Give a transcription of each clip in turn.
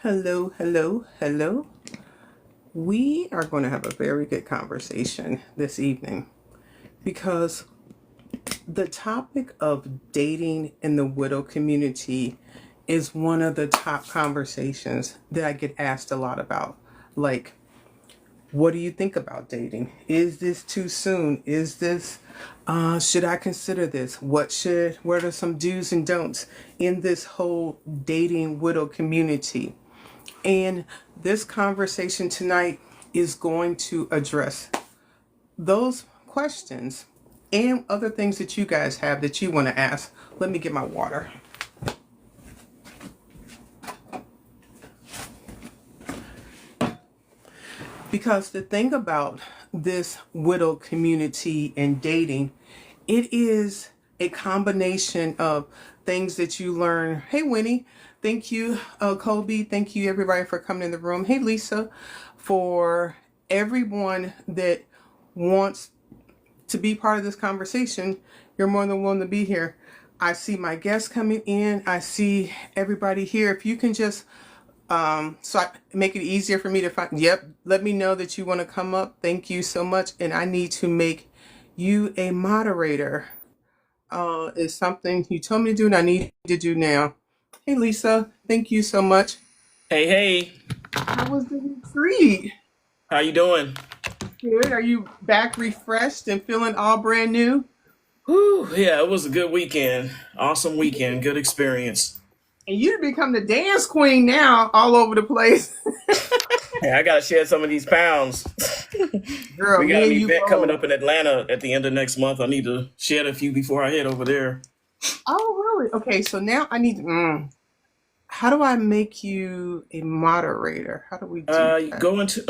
Hello, hello, hello. We are going to have a very good conversation this evening because the topic of dating in the widow community is one of the top conversations that I get asked a lot about. Like, what do you think about dating? Is this too soon? Is this, should I consider this? What are some do's and don'ts in this whole dating widow community? And this conversation tonight is going to address those questions and other things that you guys have that you want to ask. Let me get my water. Because the thing about this widow community and dating, it is a combination of things that you learn. Hey, Winnie. Thank you, Kobe. Thank you, everybody, for coming in the room. Hey, Lisa, for everyone that wants to be part of this conversation. You're more than willing to be here. I see my guests coming in. I see everybody here. If you can just so I make it easier for me to find. Yep. Let me know that you want to come up. Thank you so much. And I need to make you a moderator. Is something you told me to do and I need to do now. Hey, Lisa. Thank you so much. Hey, hey, How was the retreat? how you doing? Good. Are you back refreshed and feeling all brand new? Whew, yeah, it was a good weekend. Awesome weekend. Good experience. And you become the dance queen now all over the place. Hey, I gotta shed some of these pounds. Girl, We got me an and you event coming both. up in Atlanta at the end of next month. I need to shed a few before I head over there. Oh, really? Okay, so now I need to, how do I make you a moderator? How do we do You that? go into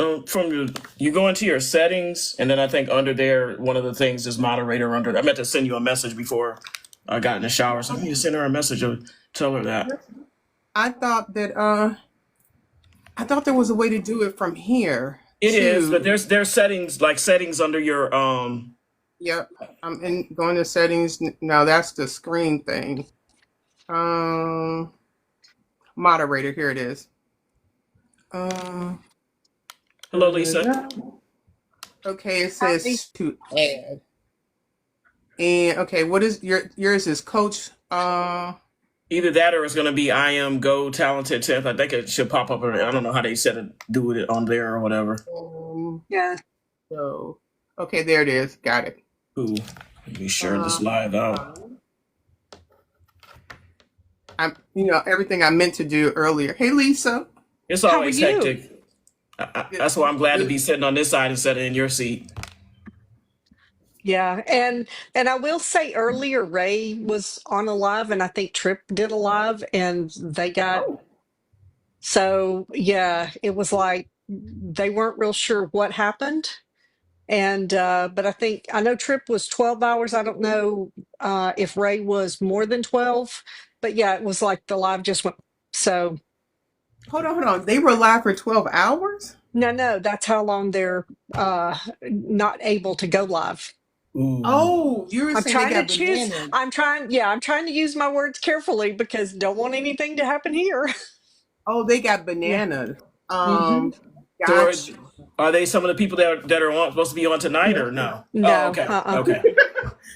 you go into your settings, and then I think under there, one of the things is moderator under. I meant to send you a message before I got in the shower, so I need to send her a message or tell her that. I thought that I thought there was a way to do it from here It is, but too. there's settings like settings under your Yep. I'm in going to settings. No, that's the screen thing. Um Moderator, here it is. Um Hello, Lisa. okay, it Hi. says to add. And okay, what is yours is coach Either that or it's going to be I am Go Talented 10th. I think it should pop up. I don't know how they said it, do it on there or whatever. Yeah. so okay, there it is. Got it. Ooh, let me share this Um live out. I'm everything I meant to do earlier. Hey Lisa. It's How are always you? hectic. That's why I'm glad to be sitting on this side instead of in your seat. Yeah. And I will say earlier Ray was on a live and I think Trip did a live and they got Oh, so yeah, it was like they weren't real sure what happened. And but I know Trip was 12 hours. I don't know if Ray was more than 12, but yeah, it was like the live just went so hold on. They were live for 12 hours? no, that's how long they're not able to go live. Ooh. Oh, you were I'm saying they trying to got choose. bananas. I'm trying to use my words carefully because don't want anything to happen here. Oh, they got Yeah. bananas. Hmm. So Got you. are they some of the people that are supposed to be on tonight or no? Oh, No. okay. Okay.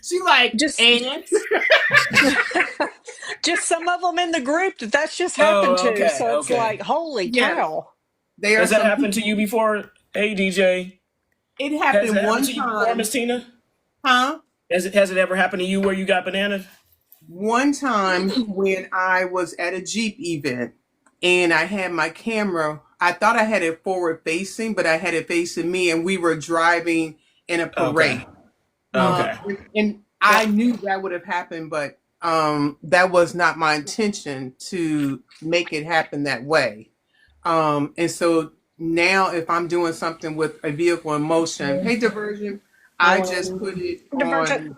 She like, Just, and just some of them in the group that's just happened Oh, to. okay. So it's Okay. like, holy yes, cow. there are Has that some happened to people. you before? Hey, DJ. It Has it happened happened one to you before, time, Miss Tina? huh? Has it ever happened to you where you got bananas? One time when I was at a Jeep event and I had my camera, I thought I had it forward facing, but I had it facing me and we were driving in a Okay. parade. Uh, Okay. and I knew that would have happened, but that was not my intention to make it happen that way. And so now, if I'm doing something with a vehicle in motion, hey, diversion, I just put it Divergent. on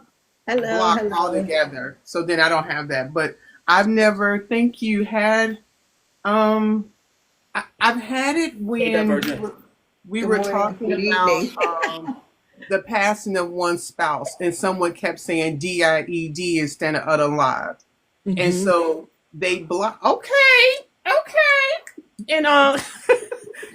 Hello, block hello. altogether. So then I don't have that. But I've never, think you had, um, I've had it Hey, when Divergent. we Good were morning, talking good about evening. the passing of one spouse, and someone kept saying DIED instead of unalive. And Hmm. so they block. Okay, okay. And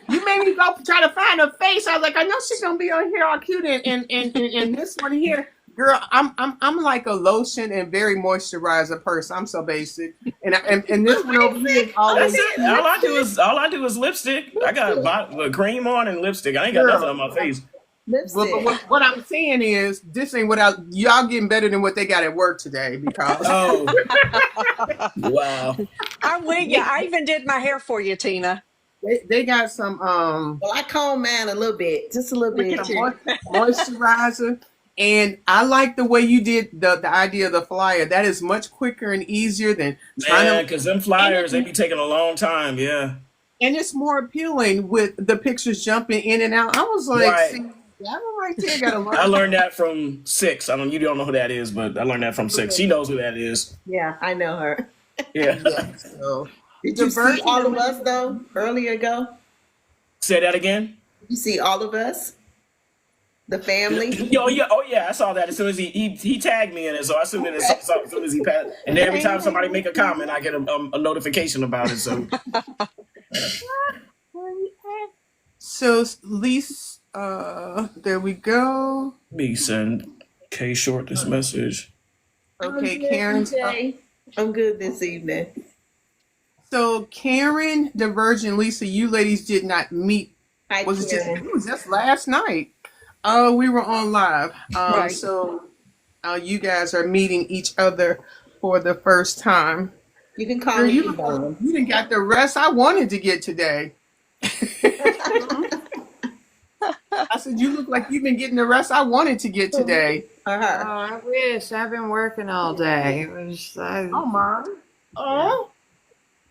you made me go try to find her face. I was like, I know she's gonna be on here all cute, and this one here, girl, I'm like a lotion and very moisturizer person. I'm so basic, and this one over here is That's always it. All I do is lipstick. I got cream on and lipstick. I ain't got nothing girl. on my face. But what I'm saying is, this ain't without y'all getting better than what they got at work today because Oh, wow. I'm with you. I even did my hair for you, Tina. they got some Well, I comb mine a little bit, just a little bit. moisturizer. And I like the way you did the idea of the flyer. That is much quicker and easier than trying Man, to. because them flyers, they be taking a long time. Yeah. And it's more appealing with the pictures jumping in and out. I was like, Right. see, that one right there got a I lot. learned that from Six. You don't know who that is, but I learned that from Six. She knows who that is. Yeah, I know her. Yeah. Yeah, so Did the you see version all of of us though earlier ago? Say that again. Did you see all of us, the family? Yo, yeah, oh yeah, I saw that as soon as he tagged me in it. So I assumed as soon as he passed, and then every time somebody make a comment, I get a notification about it. So So Lisa, there we go. me send K Short this message. Okay, I'm good, Karen's up. DJ. I'm good this evening. So Karen, the Virgin, Lisa, you ladies did not meet. Hi, Was it just? Karen. It was just last night. We were on live. Right. So you guys are meeting each other for the first time. You can call Girl, me you Yvonne. you didn't got the rest I wanted to get today. I said you look like you've been getting the rest I wanted to get today. Or Oh, her. I wish. I've been working all day. It was Oh my. Oh.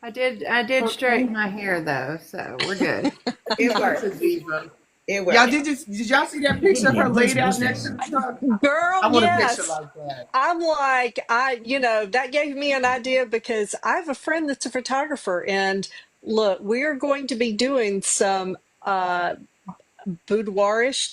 I did straighten my hair though, so we're good. It Such a worked. diva. It Y'all worked. did y'all see that picture of her laid out next to the truck? Girl, I want a picture yes. like that. I'm like, that gave me an idea because I have a friend that's a photographer. And look, we're going to be doing some boudoirish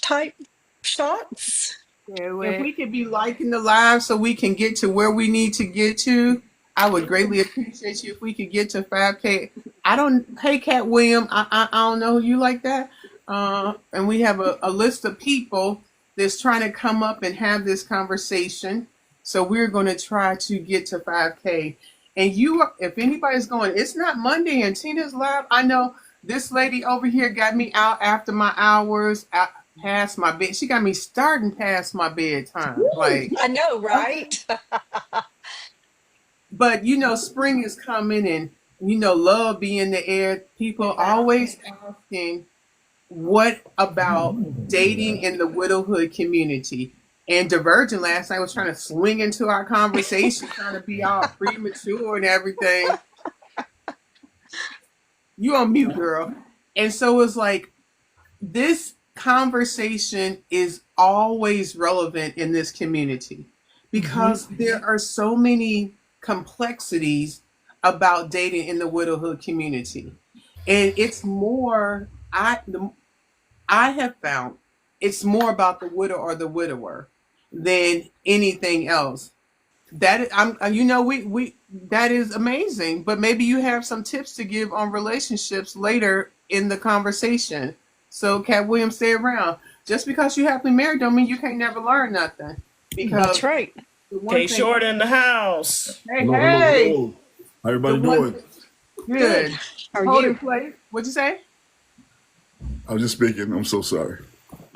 type shots. Do If it. we could be liking the live so we can get to where we need to get to, I would greatly appreciate you if we could get to 5K. Hey, Cat William, I don't know you like that. And we have a list of people that's trying to come up and have this conversation. So we're going to try to get to 5K. And if anybody's going, it's not Monday and Tina's live. I know this lady over here got me out after my hours, past my bed. She got me starting past my bedtime. Like, I know, right? but spring is coming and love be in the air. People always asking, what about dating in the widowhood community? And Divergent last night was trying to swing into our conversation, trying to be all premature and everything. You on mute, girl. And so it's like this conversation is always relevant in this community because there are so many complexities about dating in the widowhood community. And it's more, I have found it's more about the widow or the widower than anything else. That we that is amazing, but maybe you have some tips to give on relationships later in the conversation. So, Cat Williams, stay around. Just because you happily married don't mean you can't never learn nothing. Because That's right. the one K thing, Short in the house. hey, Hello, hey, hello. How everybody the one doing? good. How are Hold you? it, play. What'd you say? I was just speaking. I'm so sorry.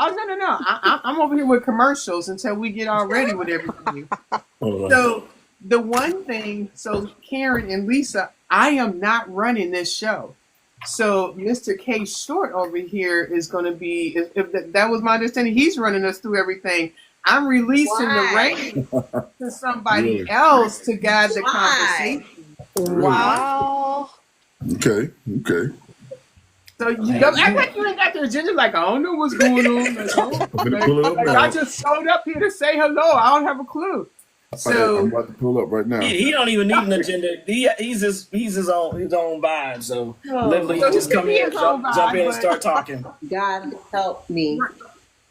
Oh no. I'm over here with commercials until we get all ready with everything. All right. So the one thing, so Karen and Lisa, I am not running this show. So Mr. K Short over here is going to be, if that was my understanding, he's running us through everything. I'm releasing the Why? reins to somebody Really? else to guide the Why? conversation. Wow. Okay. So you don't act like you ain't got the agenda. Like I don't know what's going on. Like, I'm gonna pull it up like, now. I just showed up here to say hello. I don't have a clue. I'm So about to pull up right now. He don't even need an agenda. He's his own vibe. So literally, So just come he in, is on jump in, vibe, and start talking. God help me.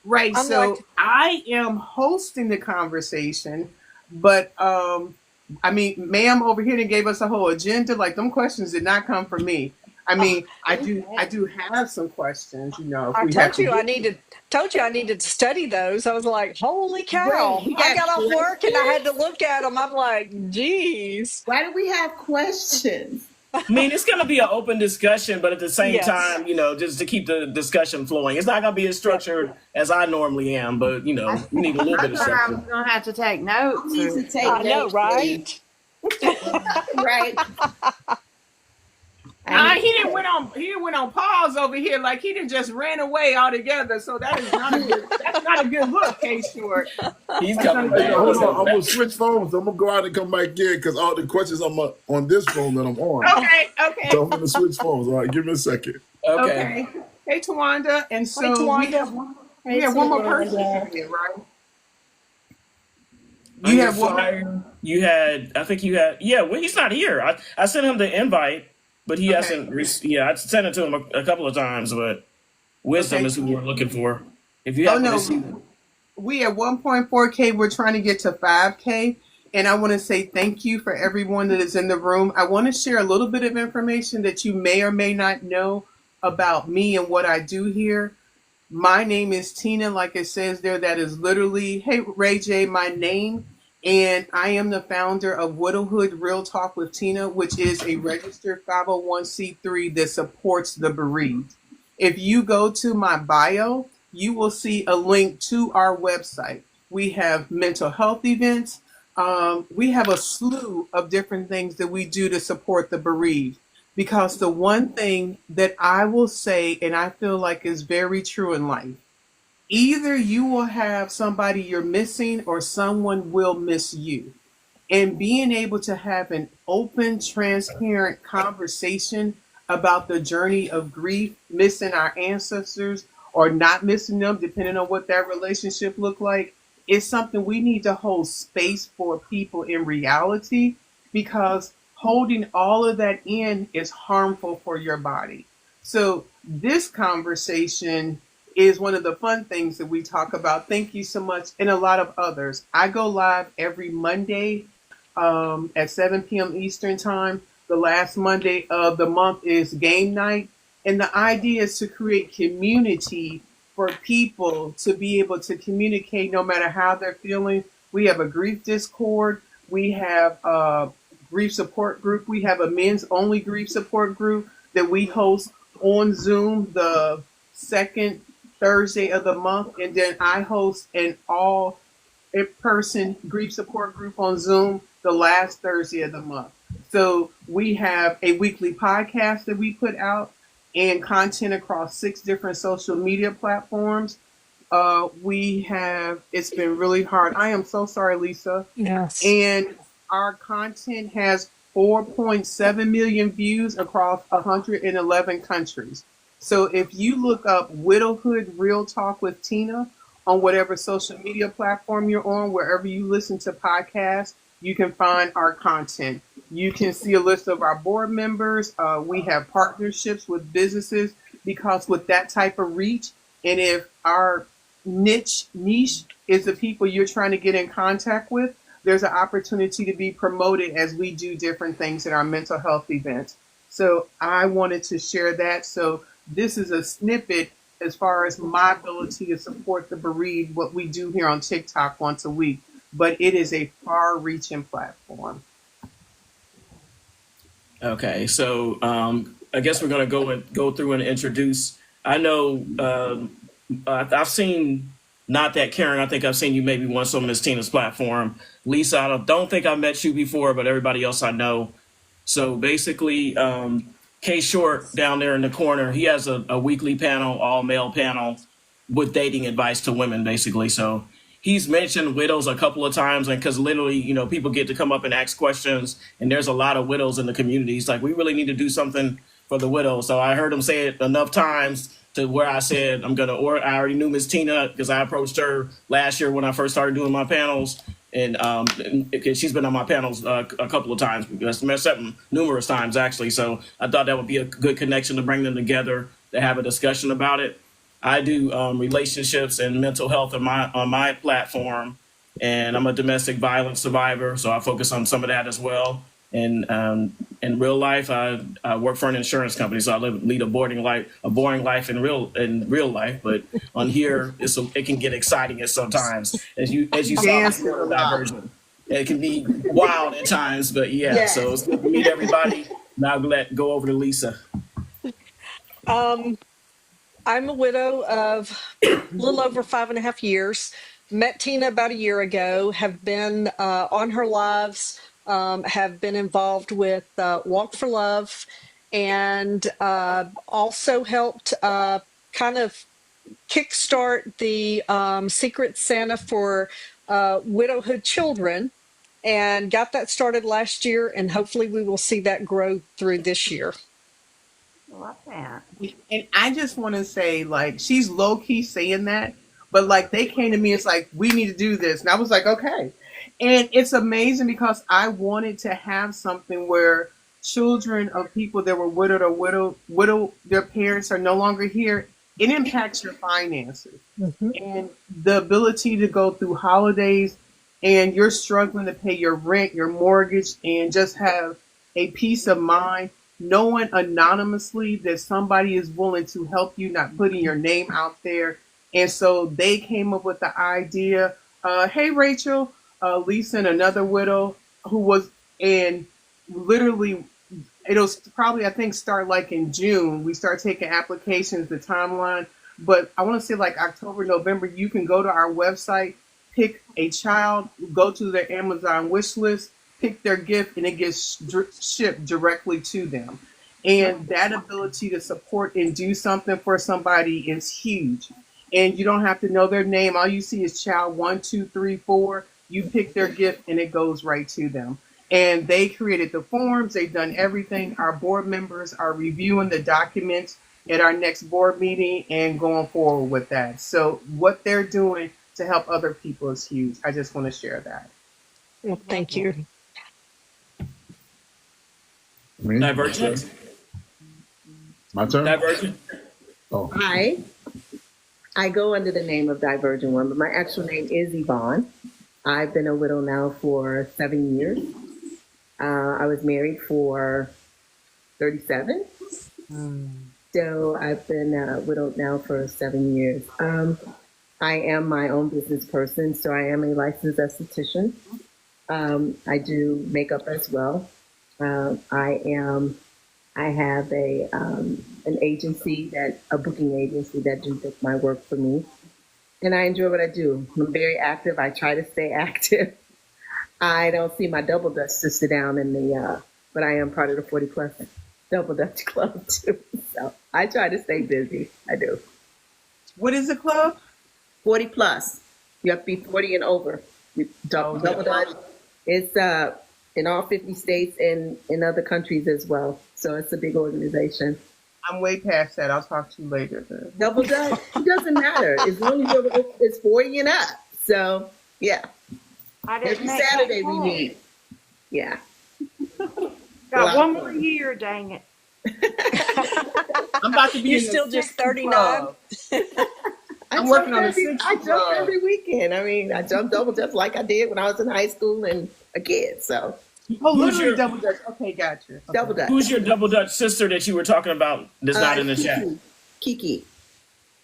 right. I'm So like- I am hosting the conversation, but I mean, ma'am over here that gave us a whole agenda. Like them questions did not come from me. I mean, I do have some questions, if I we have told to you I get. needed to study those. I was like, holy Wait, cow. you I got got off work and I had to questions? look at them. I'm like, geez. Why do we have questions? I mean, it's going to be an open discussion, but at the same Yes. time, just to keep the discussion flowing. It's not going to be as Yep. structured as I normally am, but, I, we need a little I bit of thought I structure. was gonna have to take I notes need or to take I know, notes, please. right? Right. I Nah, need he didn't went on pause over here, like he didn't just ran away altogether. So that's not a good look, K Short. He's That's not a coming Hey, good back. hold He's look. on. coming I'm gonna back. switch phones. I'm gonna go out and come back in because all the questions on this phone that I'm on. Okay, So okay, I'm gonna switch phones. All right, give me a second. Okay. okay. Hey, Tawanda, and Hey, so we Tawanda. have one. We Hey, have one more person Tawanda. coming, right? On You your have one. flyer, I think you had, yeah, well, he's not here. I sent him the invite, but he Okay. hasn't, I sent it to him a couple of times, but Wisdom Okay. is who we're looking for. If you Oh happen to no, see, we at 1.4K. We're trying to get to 5K. And I want to say thank you for everyone that is in the room. I want to share a little bit of information that you may or may not know about me and what I do here. My name is Tina, like it says there. That is literally, hey, Ray J, my name. And I am the founder of Widowhood Real Talk with Tina, which is a registered 501c3 that supports the bereaved. If you go to my bio, you will see a link to our website. We have mental health events. We have a slew of different things that we do to support the bereaved. Because the one thing that I will say, and I feel like is very true in life, either you will have somebody you're missing or someone will miss you. And being able to have an open, transparent conversation about the journey of grief, missing our ancestors or not missing them, depending on what that relationship looked like, is something we need to hold space for people in reality, because holding all of that in is harmful for your body. So this conversation is one of the fun things that we talk about. Thank you so much. And a lot of others. I go live every Monday at 7 p.m. Eastern Time. The last Monday of the month is game night. And the idea is to create community for people to be able to communicate no matter how they're feeling. We have a grief Discord. We have a grief support group. We have a men's only grief support group that we host on Zoom the second Thursday of the month. And then I host an all in-person grief support group on Zoom the last Thursday of the month. So we have a weekly podcast that we put out and content across 6 different social media platforms. It's been really hard. I am so sorry, Lisa. Yes. And our content has 4.7 million views across 111 countries. So if you look up Widowhood Real Talk with Tina on whatever social media platform you're on, wherever you listen to podcasts, you can find our content. You can see a list of our board members. We have partnerships with businesses, because with that type of reach, and if our niche is the people you're trying to get in contact with, there's an opportunity to be promoted as we do different things in our mental health events. So I wanted to share that. So this is a snippet as far as my ability to support the bereaved, what we do here on TikTok once a week, but it is a far reaching platform. okay. So I guess we're gonna go through and introduce. I know I've seen not that Karen. I think I've seen you maybe once on Miss Tina's platform. Lisa, I don't think I met you before, but everybody else I know. So basically, K Short down there in the corner, he has a weekly panel, all male panel, with dating advice to women, basically. So he's mentioned widows a couple of times, and because literally, people get to come up and ask questions, and there's a lot of widows in the community. He's like, we really need to do something for the widows. So I heard him say it enough times to where I said or I already knew Miss Tina because I approached her last year when I first started doing my panels. And she's been on my panels a couple of times. We've met something numerous times, actually. So I thought that would be a good connection to bring them together to have a discussion about it. I do relationships and mental health on my platform, and I'm a domestic violence survivor, so I focus on some of that as well. in real life, I work for an insurance company, so I lead a boring life in real life. But on here, it can get exciting at sometimes, as you saw Dances before a the lot. diversion. It can be wild at times, but yeah. So it's Yes. good to meet everybody. Now go over to Lisa. Um, I'm a widow of a little over 5.5 years. Met Tina about a year ago, have been on her lives, have been involved with Walk for Love, and also helped kind of kickstart the Secret Santa for widowhood children, and got that started last year. And hopefully, we will see that grow through this year. Love that. And I just want to say, like, she's low key saying that, but like they came to me, it's like, we need to do this. And I was like, okay. And it's amazing because I wanted to have something where children of people that were widowed or their parents are no longer here, it impacts your finances. Mhm. And the ability to go through holidays and you're struggling to pay your rent, your mortgage, and just have a peace of mind knowing anonymously that somebody is willing to help you, not putting your name out there. And so they came up with the idea, hey, Rachel, Lisa, and another widow who was in literally, it'll probably, I think, start like in June. We start taking applications, the timeline. But I want to say like October, November, you can go to our website, pick a child, go to their Amazon wish list, pick their gift, and it gets shipped directly to them. And that ability to support and do something for somebody is huge. And you don't have to know their name. All you see is child one, two, three, four. You pick their gift and it goes right to them. And they created the forms, they've done everything. Our board members are reviewing the documents at our next board meeting and going forward with that. So what they're doing to help other people is huge. I just want to share that. Well, thank you. Me? Divergent. My turn? Divergent. Oh, I go under the name of Divergent One, but my actual name is Yvonne. I've been a widow now for 7 years. I was married for 37. So I've been widowed now for 7 years. I am my own business person, so I am a licensed esthetician. I do makeup as well. I have an agency, a booking agency that do book my work for me, and I enjoy what I do. I'm very active. I try to stay active. I don't see my double dutch to sit down in the, but I am part of the 40 plus double dutch club too. So I try to stay busy. I do. What is the club? 40 plus. You have to be 40 and over. Double dutch. It's in all 50 states and in other countries as well. So it's a big organization. I'm way past that. I'll talk to you later. Then. Double dutch. It doesn't matter as long as it's 40 and up. So yeah. Every Saturday we meet. Yeah. Got one more year, dang it. I'm about to be You're in the still just 60 39. club. I'm working on the 60 I jump club. every weekend. I mean, I jump double dutch like I did when I was in high school and a kid. So Oh, Who's literally your- double dutch. Okay, gotcha. Okay. double dutch. Who's your double Dutch sister that you were talking about that's not in the chat? Kiki.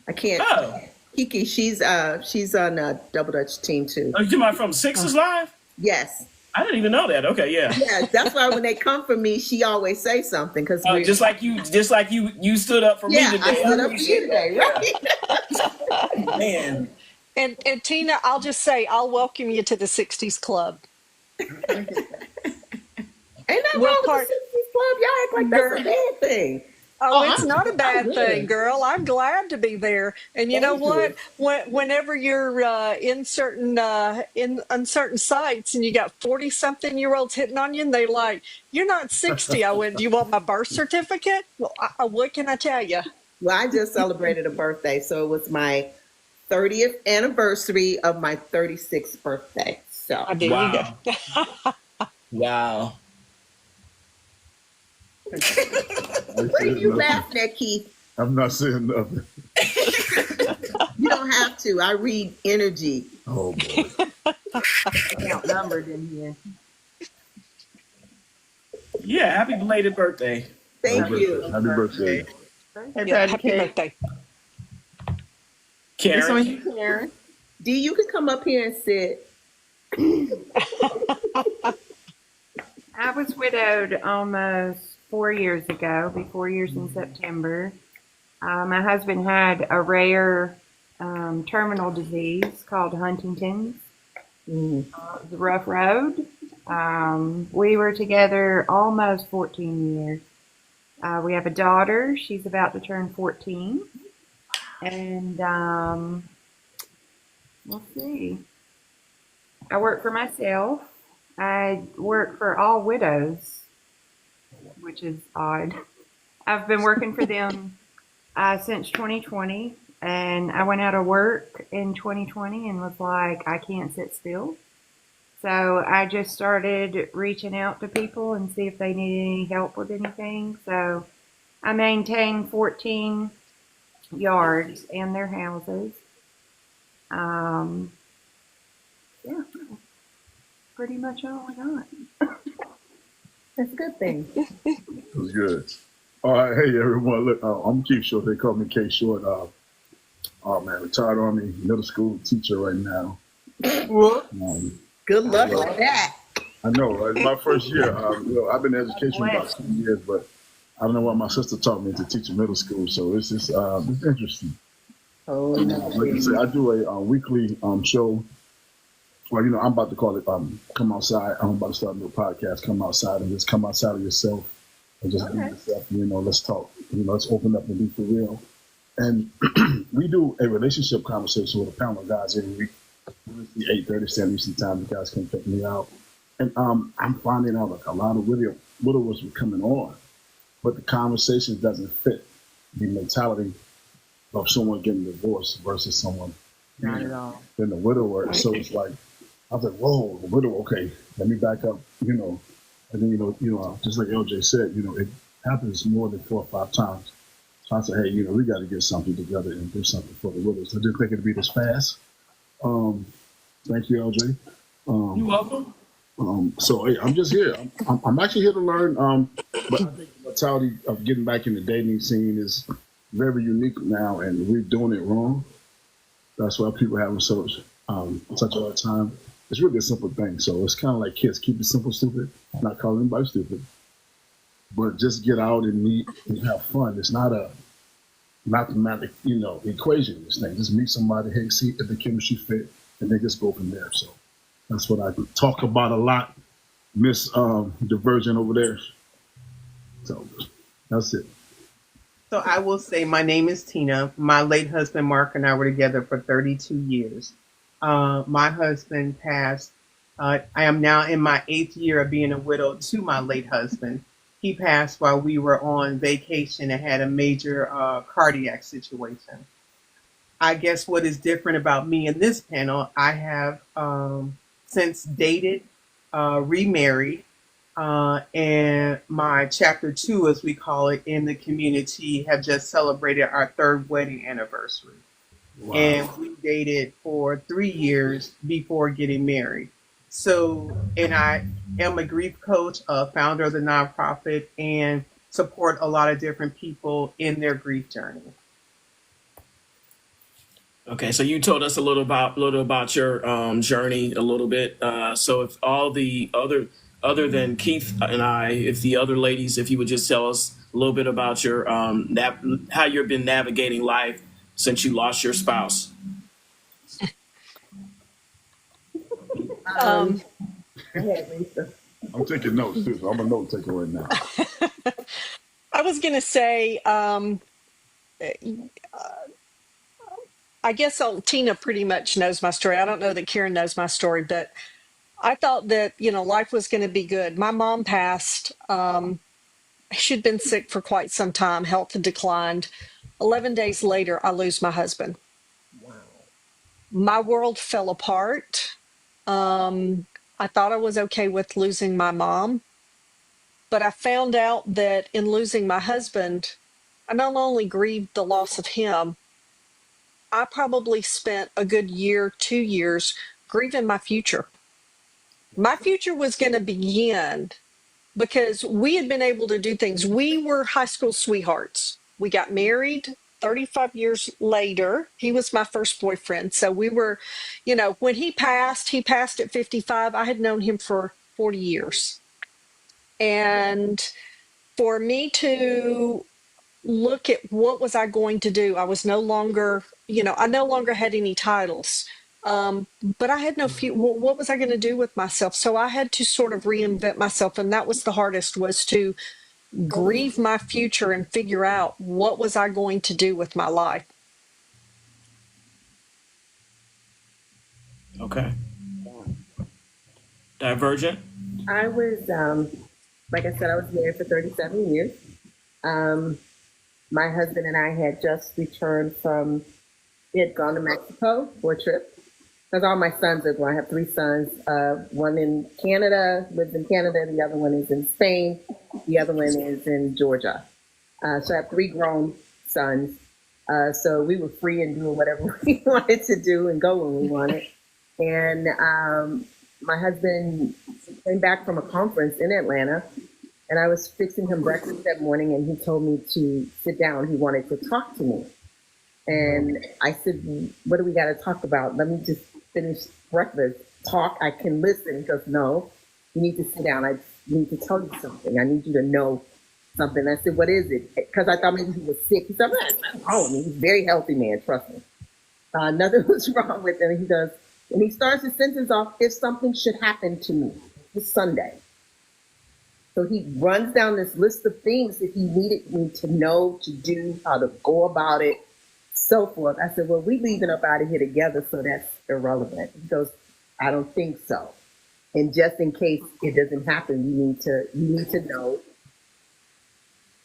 I can't. Oh, Kiki, she's on a double dutch team too. are you talking about from Sixes Live? Yes. I didn't even know that. Okay, yeah. Yeah, that's why when they come for me, she always say something because Just like you stood up for me yeah, today. I stood up for you today, right? Man, And Tina, I'll just say, I'll welcome you to the 60s club. Ain't nothing We're wrong with part- the 60s club. Y'all act like that's a bad thing. Oh, it's not a bad good. thing, girl. I'm glad to be there. And you know Thank what? Whenever you're in certain in uncertain sites and you got 40-something-year-olds hitting on you, and they like, you're not 60. I went, do you want my birth certificate? Well, what can I tell you? Well, I just celebrated a birthday, so it was my 30th anniversary of my 36th birthday. So There Wow. you go. wow. what are you laughing at, Keith? I'm not saying nothing. You don't have to. I read energy. Oh, boy. I count numbers in here. Yeah, happy belated birthday. Thank you. Happy birthday. Hey, Yeah, Patty happy Cake. birthday. It's on Karen. you, Karen. Dee, you can come up here and sit. I was widowed almost 4 years ago, be 4 years in September. My husband had a rare terminal disease called Huntington's. Mhm. It was a rough road. We were together almost 14 years. We have a daughter. She's about to turn 14. And we'll see. I work for myself. I work for all widows, which is odd. I've been working for them since 2020, and I went out of work in 2020 and was like, I can't sit still. So I just started reaching out to people and see if they needed any help with anything. So I maintain 14 yards and their houses. Yeah, pretty much all I got. That's a good thing. It was good. All right, hey everyone. Look, I'm Keith Short. They call me K Short. Oh man, retired Army middle school teacher right now. Whoop. Good luck with that. I know, right? My first year. I've been in education about 2 years, but I don't know why my sister taught me to teach in middle school. So it's just it's interesting. Oh, Like I said, I do a weekly show. Well, I'm about to call it "Come Outside." I'm about to start a new podcast. Come outside and just come outside of yourself and just be yourself. Let's talk. Let's open up and be for real. And we do a relationship conversation with a panel of guys every week. It's 8:30 Central Eastern Time. You guys can check me out. And I'm finding out like a lot of widowers were coming on, but the conversation doesn't fit the mentality of someone getting divorced versus someone not at all. being a widower. So it's like I was like, whoa, the widow. Okay, let me back up. And then just like LJ said, it happens more than 4 or 5 times. So I said, hey, we got to get something together and do something for the widows. I didn't think it'd be this fast. Thank you, LJ. You're welcome. So hey, I'm just here. I'm actually here to learn. But I think the mentality of getting back in the dating scene is very unique now, and we're doing it wrong. That's why people having such a hard time. It's really a simple thing. So it's kind of like kids. Keep it simple, stupid. Not calling anybody stupid, but just get out and meet and have fun. It's not a mathematic, equation. This thing. Just meet somebody. Hey, see if the chemistry fit, and then just go from there. So that's what I talk about a lot. Miss Divergent over there. So that's it. So I will say my name is Tina. My late husband Mark and I were together for 32 years. My husband passed. I am now in my 8th year of being a widow to my late husband. He passed while we were on vacation and had a major cardiac situation. I guess what is different about me in this panel, I have since dated, remarried, and my chapter 2, as we call it in the community, have just celebrated our 3rd wedding anniversary. Wow. And we dated for 3 years before getting married. So, and I am a grief coach, a founder of the nonprofit, and support a lot of different people in their grief journey. Okay, so you told us a little about your journey a little bit. So if all the other than Keith and I, if the other ladies, if you would just tell us a little bit about your how you've been navigating life since you lost your spouse. Go ahead, Lisa. I'm taking notes too. So I'm a note taker right now. I was going to say, I guess Tina pretty much knows my story. I don't know that Karen knows my story, but I thought that, life was going to be good. My mom passed. She'd been sick for quite some time. Health had declined. 11 days later, I lose my husband. Wow. My world fell apart. I thought I was okay with losing my mom, but I found out that in losing my husband, I not only grieved the loss of him, I probably spent a good year, 2 years grieving my future. My future was going to begin because we had been able to do things. We were high school sweethearts. We got married 35 years later. He was my first boyfriend. So we were, when he passed at 55. I had known him for 40 years. And for me to look at what was I going to do, I was no longer, I no longer had any titles. But I had no few. What was I going to do with myself? So I had to sort of reinvent myself, and that was the hardest, was to grieve my future and figure out what was I going to do with my life. Okay. Divergent. I was, like I said, I was married for 37 years. My husband and I had just returned from, we had gone to Mexico for a trip. Because all my sons are going. I have three sons. One in Canada, lives in Canada. The other one is in Spain. The other one is in Georgia. So I have three grown sons. So we were free and doing whatever we wanted to do and go when we wanted. And my husband came back from a conference in Atlanta, and I was fixing him breakfast that morning, and he told me to sit down. He wanted to talk to me. And I said, what do we got to talk about? Let me just finish breakfast. Talk, I can listen. He goes, no, you need to sit down. I need to tell you something. I need you to know something. I said, what is it? Because I thought maybe he was sick. He said, oh, he's a very healthy man, trust me. Nothing was wrong with him. He goes, and he starts his sentence off, if something should happen to me this Sunday. So he runs down this list of things that he needed me to know, to do, how to go about it, so forth. I said, well, we leaving up out of here together, so that's irrelevant. He goes, I don't think so. And just in case it doesn't happen, you need to know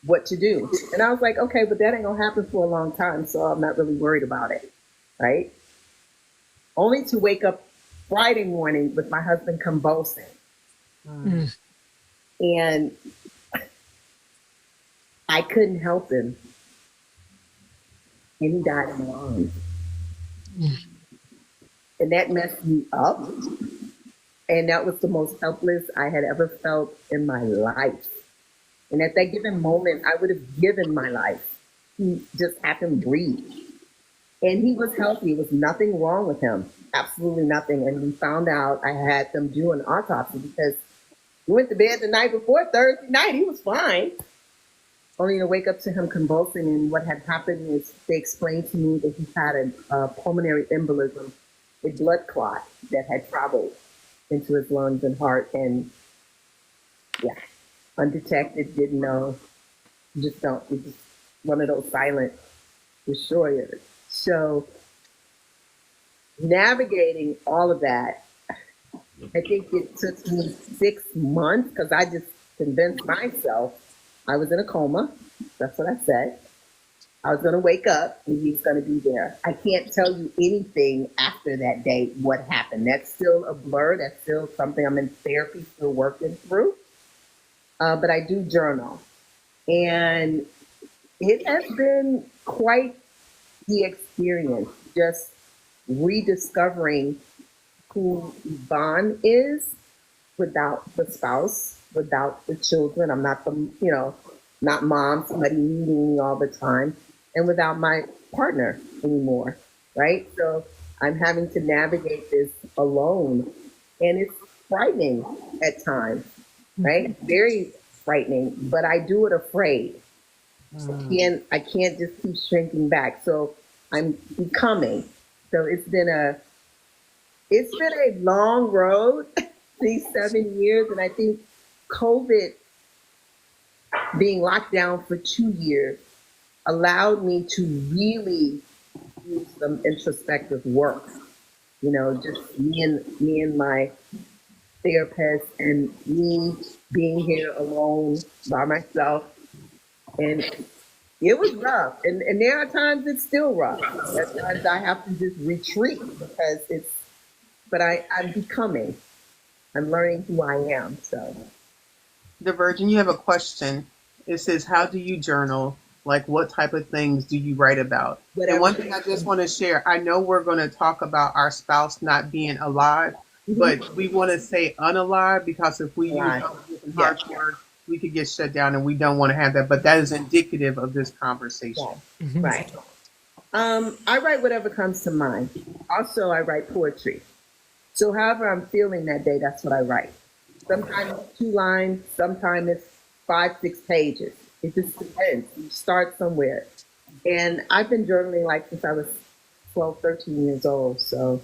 what to do. And I was like, okay, but that ain't gonna happen for a long time, so I'm not really worried about it, right? Only to wake up Friday morning with my husband convulsing. And I couldn't help him. And he died in my arms. And that messed me up. And that was the most helpless I had ever felt in my life. And at that given moment, I would have given my life. He just happened to breathe. And he was healthy. There was nothing wrong with him. Absolutely nothing. And we found out, I had them do an autopsy because we went to bed the night before, Thursday night. He was fine. Only to wake up to him convulsing. And what had happened is they explained to me that he had a pulmonary embolism, a blood clot that had traveled into his lungs and heart. And yeah, undetected, didn't know. You just don't. It's just one of those silent destroyers. So navigating all of that, I think it took me 6 months because I just convinced myself I was in a coma. That's what I said. I was going to wake up and he was going to be there. I can't tell you anything after that day, what happened. That's still a blur. That's still something I'm in therapy, still working through. But I do journal. And it has been quite the experience, just rediscovering who Yvonne is without the spouse, without the children. I'm not not mom, somebody needing me all the time, and without my partner anymore, right? So I'm having to navigate this alone, and it's frightening at times, right? Very frightening, but I do it afraid. I can't just keep shrinking back. So I'm becoming. So it's been a long road, these 7 years, and I think COVID being locked down for 2 years allowed me to really do some introspective work. Just me and my therapist, and me being here alone by myself. And it was rough. And there are times it's still rough. At times I have to just retreat because but I'm becoming. I'm learning who I am. So, The Virgin, you have a question. It says, how do you journal? Like, what type of things do you write about? whatever. And one thing I just want to share, I know we're going to talk about our spouse not being alive, but we want to say unalive because if we use Alive. different Yes. harsh words, we could get shut down, and we don't want to have that. But that is indicative of this conversation. Right. I write whatever comes to mind. Also, I write poetry. So however I'm feeling that day, that's what I write. Sometimes it's 2 lines, sometimes it's 5, 6 pages. It just depends. You start somewhere. And I've been journaling like since I was 12, 13 years old. So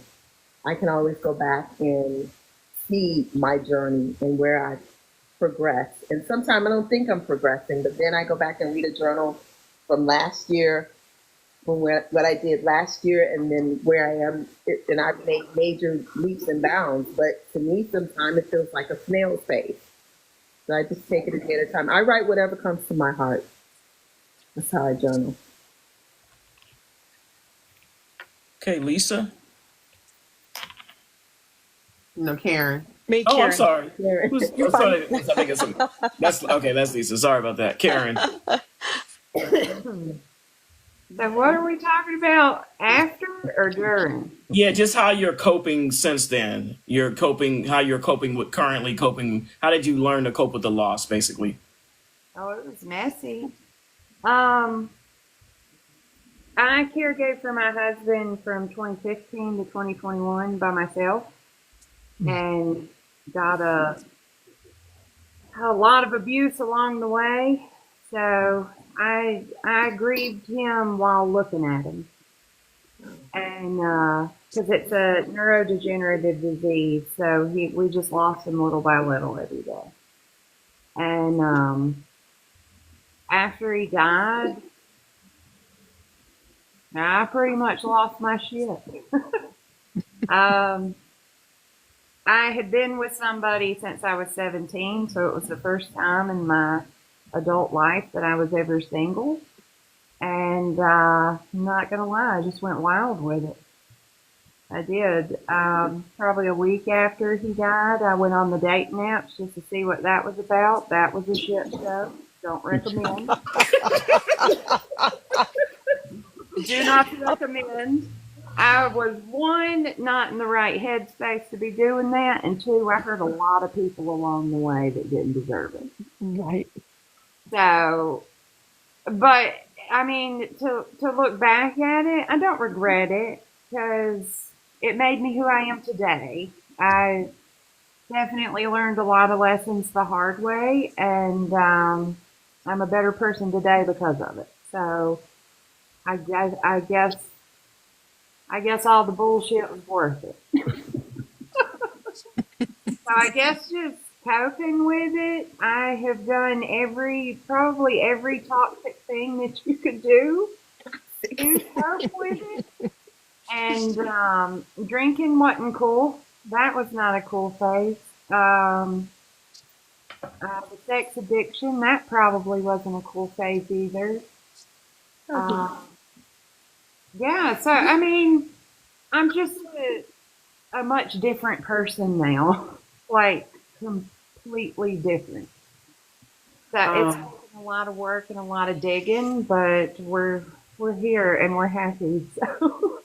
I can always go back and see my journey and where I progress. And sometimes I don't think I'm progressing, but then I go back and read a journal from last year, from what I did last year, and then where I am, and I've made major leaps and bounds. But to me, sometimes it feels like a snail's pace. So I just take it a day at a time. I write whatever comes to my heart. That's how I journal. Okay, Lisa. No, Karen. Me, Oh, I'm Karen. sorry. Karen. I'm sorry. I think it's that's okay. That's Lisa. Sorry about that, Karen. So what are we talking about, after or during? Yeah, just how you're coping since then. You're coping. How you're coping with currently coping. How did you learn to cope with the loss, basically? Oh, it was messy. I caregave for my husband from 2015 to 2021 by myself, and got a lot of abuse along the way. So I grieved him while looking at him, and because it's a neurodegenerative disease, so we just lost him little by little every day. And after he died, I pretty much lost my shit. I had been with somebody since I was 17, so it was the first time in my adult life that I was ever single. And I'm not gonna lie, I just went wild with it. I did. Probably a week after he died, I went on the dating apps just to see what that was about. That was a shit show. Don't recommend. Do not recommend. I was, one, not in the right headspace to be doing that, and two, I hurt a lot of people along the way that didn't deserve it. Right. So, but I mean, to look back at it, I don't regret it because it made me who I am today. I definitely learned a lot of lessons the hard way, and I'm a better person today because of it. So, I guess all the bullshit was worth it. So I guess just coping with it. I have done probably every toxic thing that you could do to cope with it. And drinking wasn't cool. That was not a cool phase. The sex addiction, that probably wasn't a cool phase either. Yeah, so I mean, I'm just a much different person now, like completely different. So it's taken a lot of work and a lot of digging, but we're here and we're happy. So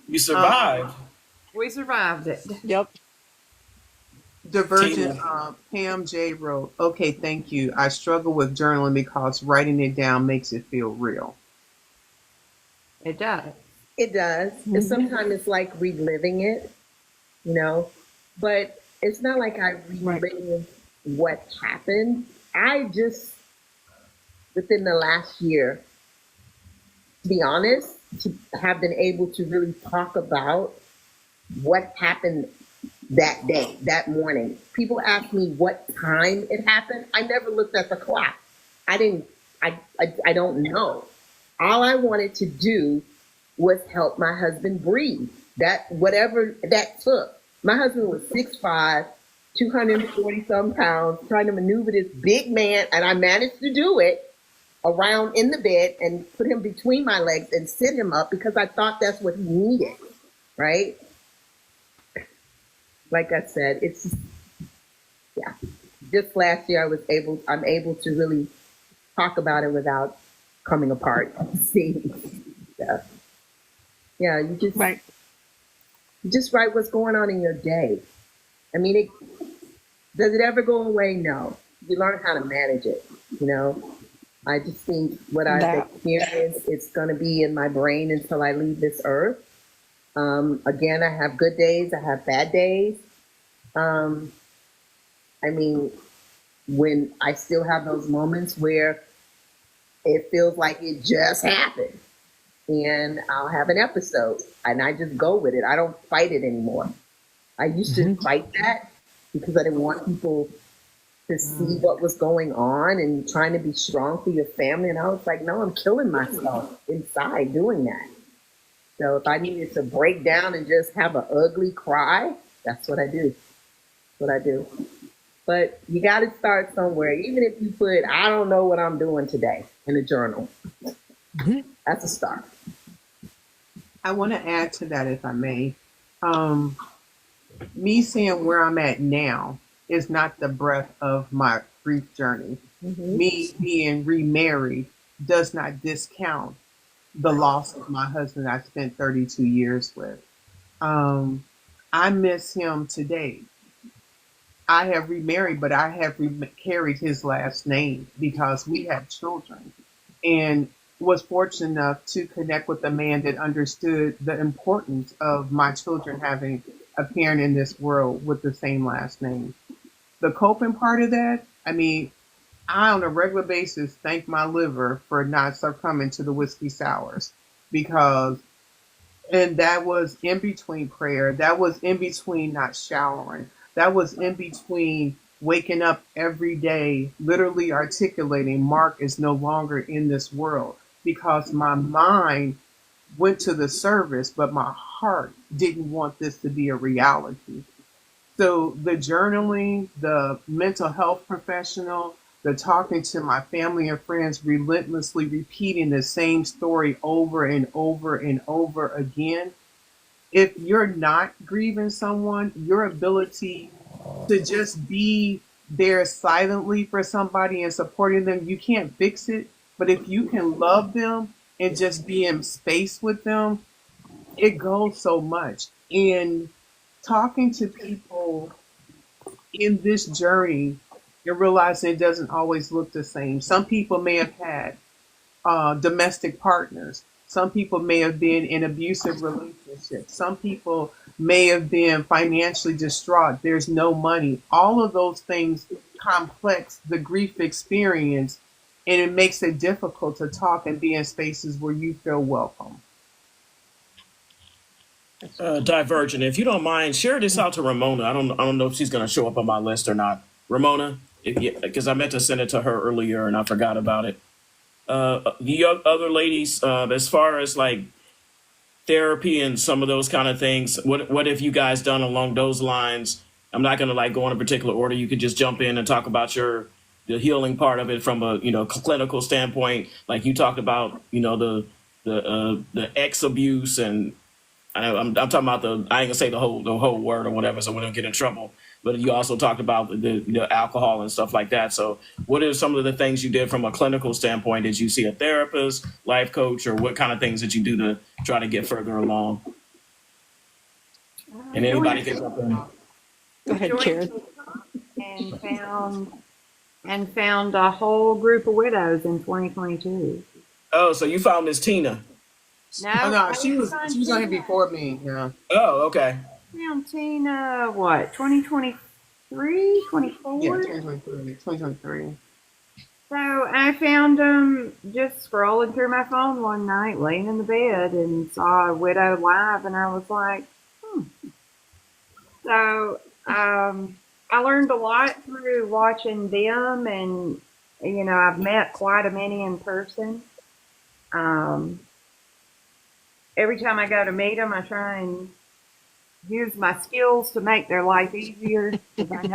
You survived. we survived it. Yep. Divergent Tina. Pam J wrote, okay, thank you. I struggle with journaling because writing it down makes it feel real. It does. It does. And sometimes it's like reliving it, but it's not like I relive what happened. I just, within the last year, to be honest, to have been able to really talk about what happened that day, that morning. People ask me what time it happened. I never looked at the clock. I don't know. All I wanted to do was help my husband breathe. That, whatever that took. My husband was 6'5", 240 some pounds, trying to maneuver this big man, and I managed to do it around in the bed and put him between my legs and sit him up because I thought that's what he needed, right? Like I said, it's, yeah. Just last year I'm able to really talk about it without coming apart. See, yeah, you just, Right. Just write what's going on in your day. I mean, does it ever go away? No. You learn how to manage it, you know? I just think what I've That experienced, it's going to be in my brain until I leave this earth. Again, I have good days, I have bad days. Um, I mean, when I still have those moments where it feels like it just happened, and I'll have an episode and I just go with it. I don't fight it anymore. I used to fight that because I didn't want people to see what was going on and trying to be strong for your family. And I was like, no, I'm killing myself inside doing that. So if I needed to break down and just have an ugly cry, that's what I do. That's what I do. But you got to start somewhere. Even if you put, I don't know what I'm doing today in a journal, that's a start. I want to add to that, if I may. Me seeing where I'm at now is not the breadth of my grief journey. Me being remarried does not discount the loss of my husband I spent 32 years with. I miss him today. I have remarried, but I have carried his last name because we have children, and was fortunate enough to connect with a man that understood the importance of my children having a parent in this world with the same last name. The coping part of that, I mean, I on a regular basis thank my liver for not succumbing to the whiskey sours because, and that was in between prayer. That was in between not showering. That was in between waking up every day, literally articulating, Mark is no longer in this world because my mind went to the service, but my heart didn't want this to be a reality. So the journaling, the mental health professional, the talking to my family and friends, relentlessly repeating the same story over and over and over again. If you're not grieving someone, your ability to just be there silently for somebody and supporting them, you can't fix it. But if you can love them and just be in space with them, it goes so much. And talking to people in this journey, you're realizing it doesn't always look the same. Some people may have had domestic partners. Some people may have been in abusive relationships. Some people may have been financially distraught. There's no money. All of those things complex the grief experience, and it makes it difficult to talk and be in spaces where you feel welcome. Divergent. If you don't mind, share this out to Ramona. I don't know if she's going to show up on my list or not. Ramona, because I meant to send it to her earlier and I forgot about it. The other ladies, as far as like therapy and some of those kind of things, what have you guys done along those lines? I'm not going to like go in a particular order. You could just jump in and talk about the healing part of it from a clinical standpoint, like you talked about the ex abuse and I'm talking about I ain't gonna say the whole word or whatever, so we don't get in trouble. But you also talked about the alcohol and stuff like that. So, what are some of the things you did from a clinical standpoint? Did you see a therapist, life coach, or what kind of things did you do to try to get further along? And anybody can jump in. Go ahead, Karen. And found a whole group of widows in 2022. Oh, so you found Miss Tina? No, Oh no, she was on here before me. Yeah. Oh, okay. Found Tina, what, 2023, 24? Yeah, 2023. 2023. So I found them just scrolling through my phone one night, laying in the bed, and saw a widow live, and I was like, So I learned a lot through watching them, and I've met quite a many in person. Every time I go to meet them, I try and use my skills to make their life easier. Because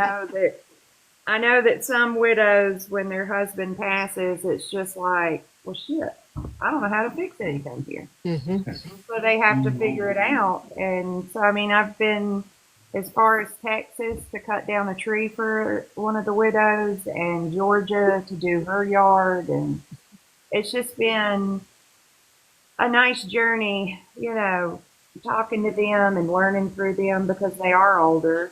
I know that some widows, when their husband passes, it's just like, well, shit, I don't know how to fix anything here. So they have to figure it out. And so, I mean, I've been as far as Texas to cut down a tree for one of the widows, and Georgia to do her yard. And it's just been a nice journey, talking to them and learning through them because they are older.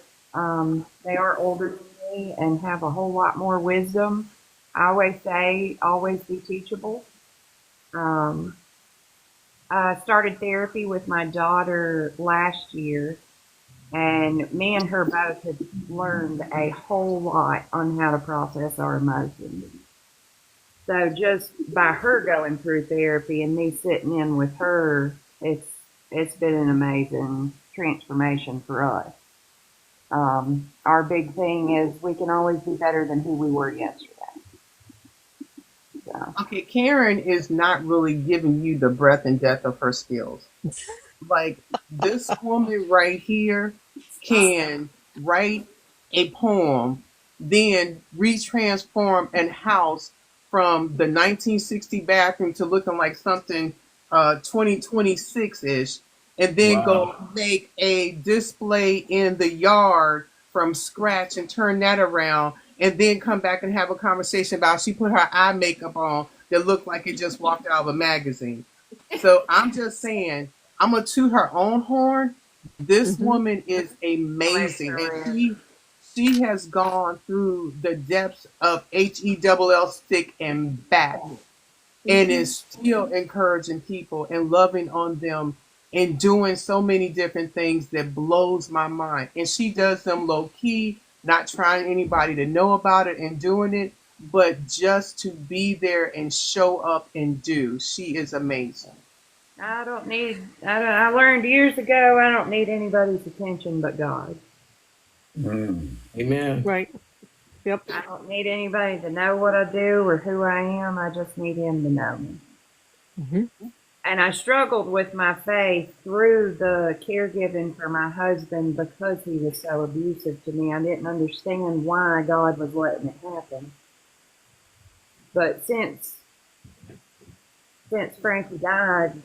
They are older than me and have a whole lot more wisdom. I always say, always be teachable. Um, I started therapy with my daughter last year, and me and her both have learned a whole lot on how to process our emotions. So just by her going through therapy and me sitting in with her, it's been an amazing transformation for us. Our big thing is we can always be better than who we were yesterday. So Okay, Karen is not really giving you the breadth and depth of her skills. Like this woman right here can write a poem, then retransform a house from the 1960 bathroom to looking like something 2026 ish, and then Wow. go make a display in the yard from scratch and turn that around, and then come back and have a conversation about she put her eye makeup on that looked like it just walked out of a magazine. So I'm just saying, I'm gonna toot her own horn. This Hmm. woman is I amazing, and sure is. she has gone through the depths of HELL stick and back, and is still encouraging people and loving on them and doing so many different things that blows my mind. And she does them low key, not trying anybody to know about it and doing it, but just to be there and show up and do. She is amazing. I don't need. I learned years ago. I don't need anybody's attention but God. Mm. Amen. Right. Yep. I don't need anybody to know what I do or who I am. I just need Him to know me. Hmm. And I struggled with my faith through the caregiving for my husband because he was so abusive to me. I didn't understand why God was letting it happen. But since Frankie died,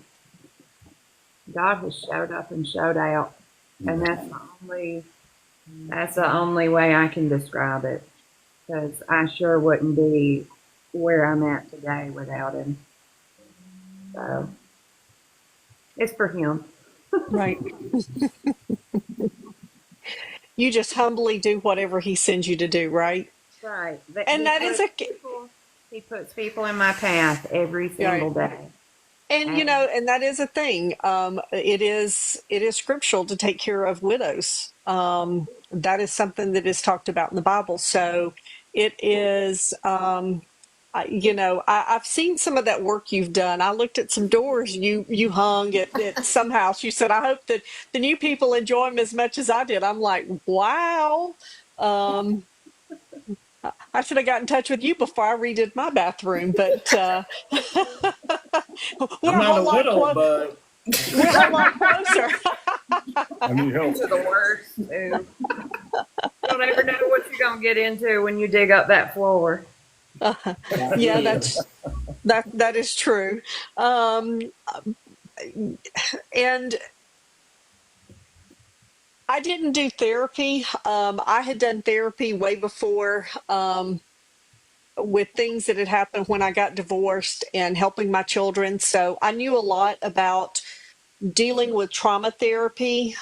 God has showed up and showed out, and that's the only way I can describe it. Because I sure wouldn't be where I'm at today without Him. So it's for Him. Right. You just humbly do whatever he sends you to do, right? Right. But And that is He puts people in my path every right. single day. And And and that is a thing. It is scriptural to take care of widows. That is something that is talked about in the Bible. So it is. I've seen some of that work you've done. I looked at some doors you hung at some house. You said, "I hope that the new people enjoy them as much as I did." I'm like, wow. Um, I should have got in touch with you before I redid my bathroom, but we're I'm a not a whole lot widow, close. but We're a whole lot closer. I need help. into the worst too. You don't ever know what you're gonna get into when you dig up that floor. Yeah, yeah. that is true. Um, and I didn't do therapy. I had done therapy way before, with things that had happened when I got divorced and helping my children. So I knew a lot about dealing with trauma therapy,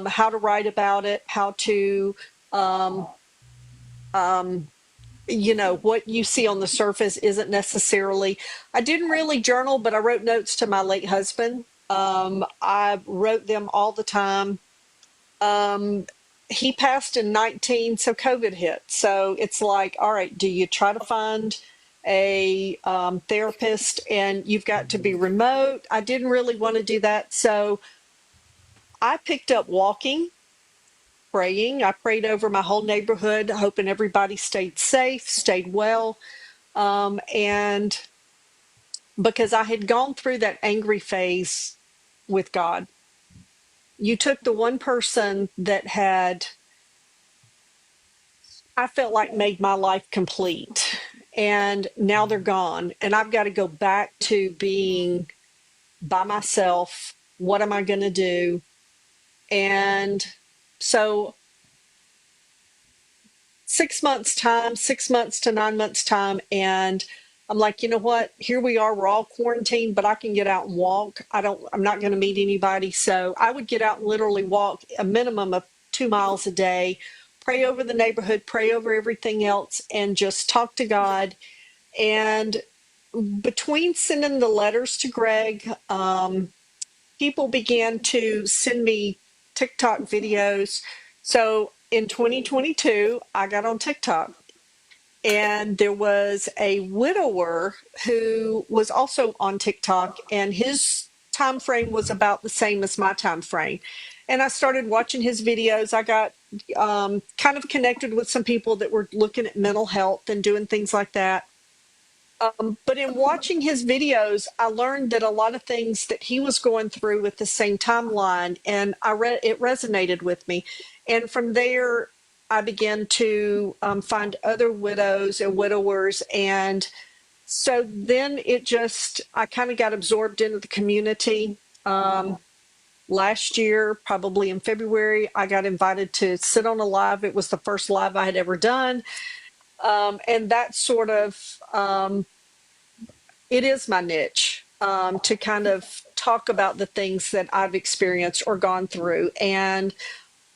how to write about it, how to um, um, what you see on the surface isn't necessarily. I didn't really journal, but I wrote notes to my late husband. I wrote them all the time. um he passed in 19, so COVID hit. So it's like, all right, do you try to find a therapist, and you've got to be remote? I didn't really want to do that, so I picked up walking, praying. I prayed over my whole neighborhood, hoping everybody stayed safe, stayed well. And because I had gone through that angry phase with God, you took the one person that had, I felt like, made my life complete, and now they're gone. And I've got to go back to being by myself. What am I going to do? And so 6 months time, 6 months to 9 months time, and I'm like, you know what? Here we are. We're all quarantined, but I can get out and walk. I'm not going to meet anybody. So I would get out and literally walk a minimum of 2 miles a day, pray over the neighborhood, pray over everything else, and just talk to God. And between sending the letters to Greg, people began to send me TikTok videos. So in 2022, I got on TikTok, and there was a widower who was also on TikTok, and his time frame was about the same as my time frame. And I started watching his videos. I got kind of connected with some people that were looking at mental health and doing things like that. But in watching his videos, I learned that a lot of things that he was going through with the same timeline, and it resonated with me. And from there, I began to find other widows and widowers, and so then I kind of got absorbed into the community. Last year, probably in February, I got invited to sit on a live. It was the first live I had ever done, and that sort of it is my niche, to kind of talk about the things that I've experienced or gone through. And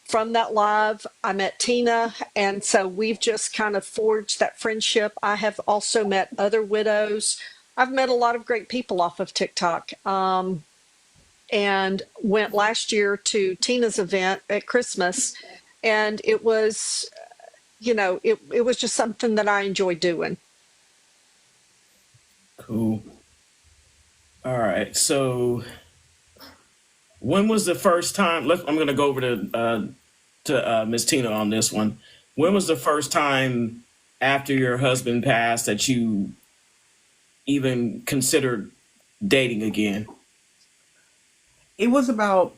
from that live, I met Tina. And so we've just kind of forged that friendship. I have also met other widows. I've met a lot of great people off of TikTok, and went last year to Tina's event at Christmas. And it was, it was just something that I enjoy doing. Cool. All right. So, when was the first time? I'm going to go over to Miss Tina on this one. When was the first time after your husband passed that you even considered dating again? It was about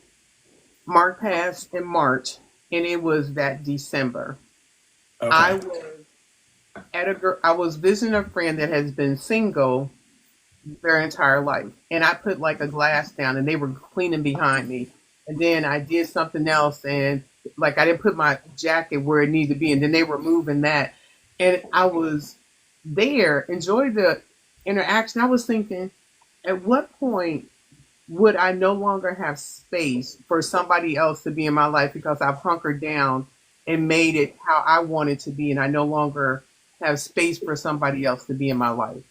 Mark passed in March, and it was that December. I Okay. was I was visiting a friend that has been single their entire life, and I put like a glass down, and they were cleaning behind me, and then I did something else, and like I didn't put my jacket where it needed to be, and then they were moving that, and I was there, enjoyed the interaction. I was thinking, at what point would I no longer have space for somebody else to be in my life because I've hunkered down and made it how I want it to be, and I no longer have space for somebody else to be in my life.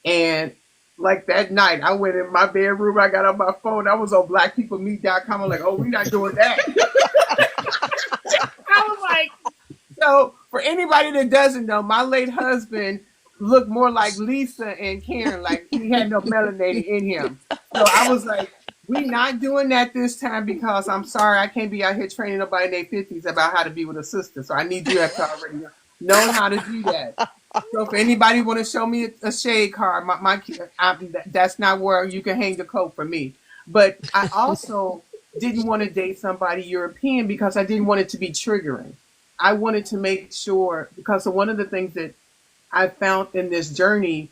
And like that night, I went in my bedroom, I got on my phone, I was on blackpeoplemeet.com. I'm like, oh, we're not doing that. I was like, so for anybody that doesn't know, my late husband looked more like Lisa and Karen, like he had no melanated in him. So I was like, we not doing that this time because I'm sorry, I can't be out here training nobody in their 50s about how to be with a sister. So I need you to have to already know how to do that. So if anybody want to show me a shade card, that's not where you can hang the coat for me. But I also didn't want to date somebody European because I didn't want it to be triggering. I wanted to make sure, because of one of the things that I found in this journey,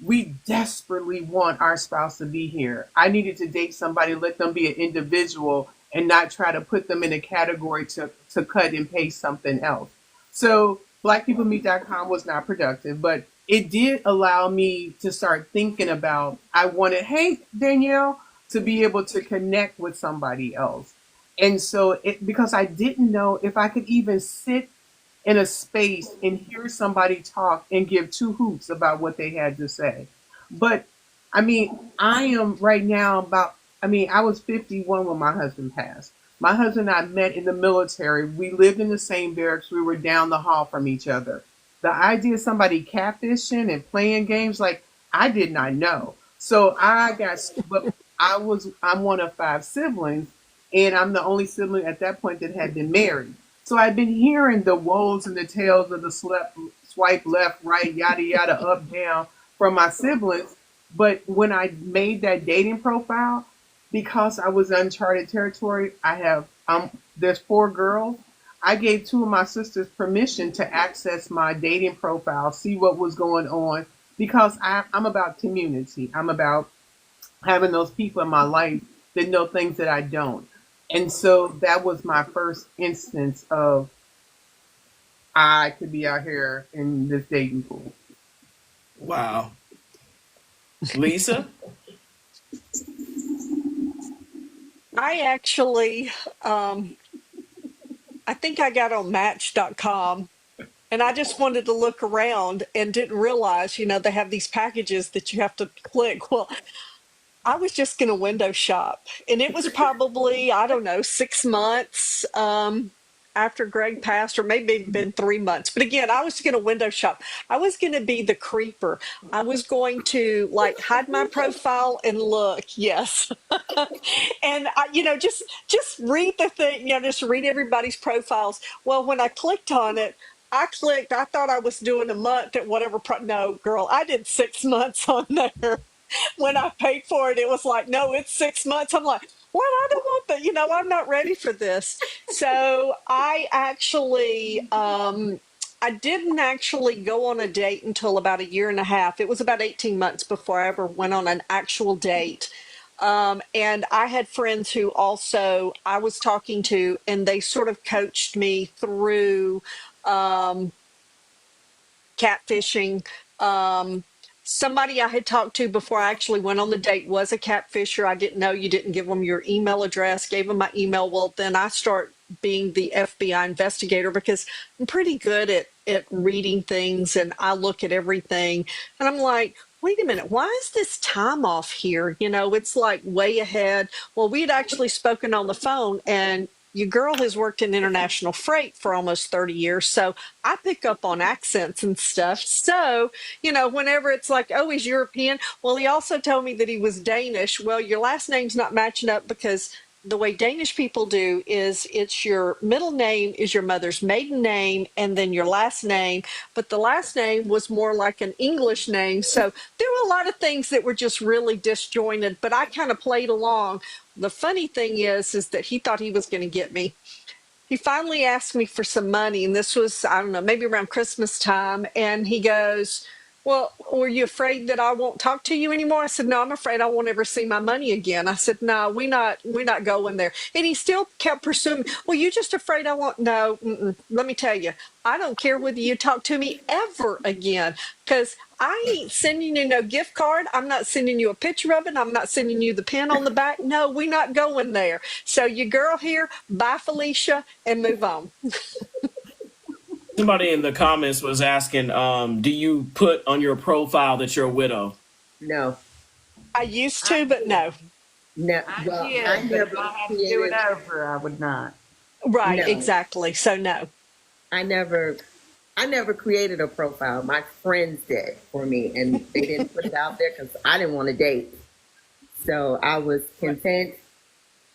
we desperately want our spouse to be here. I needed to date somebody, let them be an individual and not try to put them in a category to cut and paste something else. So blackpeoplemeet.com was not productive, but it did allow me to start thinking about, I wanted, hey, Danielle, to be able to connect with somebody else. And so because I didn't know if I could even sit in a space and hear somebody talk and give two hoots about what they had to say. But I mean, I am right now I was 51 when my husband passed. My husband and I met in the military. We lived in the same barracks. We were down the hall from each other. The idea of somebody catfishing and playing games, like I did not know. So but I'm one of five siblings, and I'm the only sibling at that point that had been married. So I've been hearing the woes and the tales of the swipe left, right, yada, yada, up, down from my siblings. But when I made that dating profile, because I was uncharted territory, there's four girls. I gave two of my sisters permission to access my dating profile, see what was going on, because I'm about community. I'm about having those people in my life that know things that I don't. And so that was my first instance of I could be out here in this dating pool. Wow. Lisa? I actually, I think I got on Match.com and I just wanted to look around and didn't realize, they have these packages that you have to click. Well, I was just going to window shop, and it was probably, I don't know, 6 months after Greg passed, or maybe it'd been 3 months. But again, I was going to window shop. I was going to be the creeper. I was going to like hide my profile and look. Yes, and just read the thing. Just read everybody's profiles. Well, when I clicked on it. I clicked. I thought I was doing a month at whatever. No, girl, I did 6 months on there. When I paid for it, it was like, no, it's 6 months. I'm like, what? I don't want that. I'm not ready for this. So I actually, I didn't actually go on a date until about a year and a half. It was about 18 months before I ever went on an actual date. And I had friends who also I was talking to, and they sort of coached me through catfishing. Um, Somebody I had talked to before I actually went on the date was a catfisher. I didn't know. You didn't give them your email address, gave them my email. Well, then I start being the FBI investigator because I'm pretty good at reading things and I look at everything. And I'm like, wait a minute, why is this time off here? It's like way ahead. Well, we had actually spoken on the phone, and your girl has worked in international freight for almost 30 years. So I pick up on accents and stuff. So, whenever it's like, oh, he's European. Well, he also told me that he was Danish. Well, your last name's not matching up because the way Danish people do is it's your middle name is your mother's maiden name and then your last name. But the last name was more like an English name. So there were a lot of things that were just really disjointed, but I kind of played along. The funny thing is that he thought he was going to get me. He finally asked me for some money, and this was, I don't know, maybe around Christmas time. And he goes, well, were you afraid that I won't talk to you anymore? I said, no, I'm afraid I won't ever see my money again. I said, no, we're not going there. And he still kept pursuing. Well, you just afraid I won't? No, let me tell you, I don't care whether you talk to me ever again, because I ain't sending you no gift card. I'm not sending you a picture of it. I'm not sending you the pin on the back. No, we're not going there. So your girl here, bye, Felicia, and move on. Somebody in the comments was asking, do you put on your profile that you're a widow? No, I used I to, but did. no. no. I Well, I did, but if never I had to do it created. over, I would not. Right, No, exactly. So no. I never. I never created a profile. My friends did for me, and they didn't put it out there because I didn't want to date. So I was content.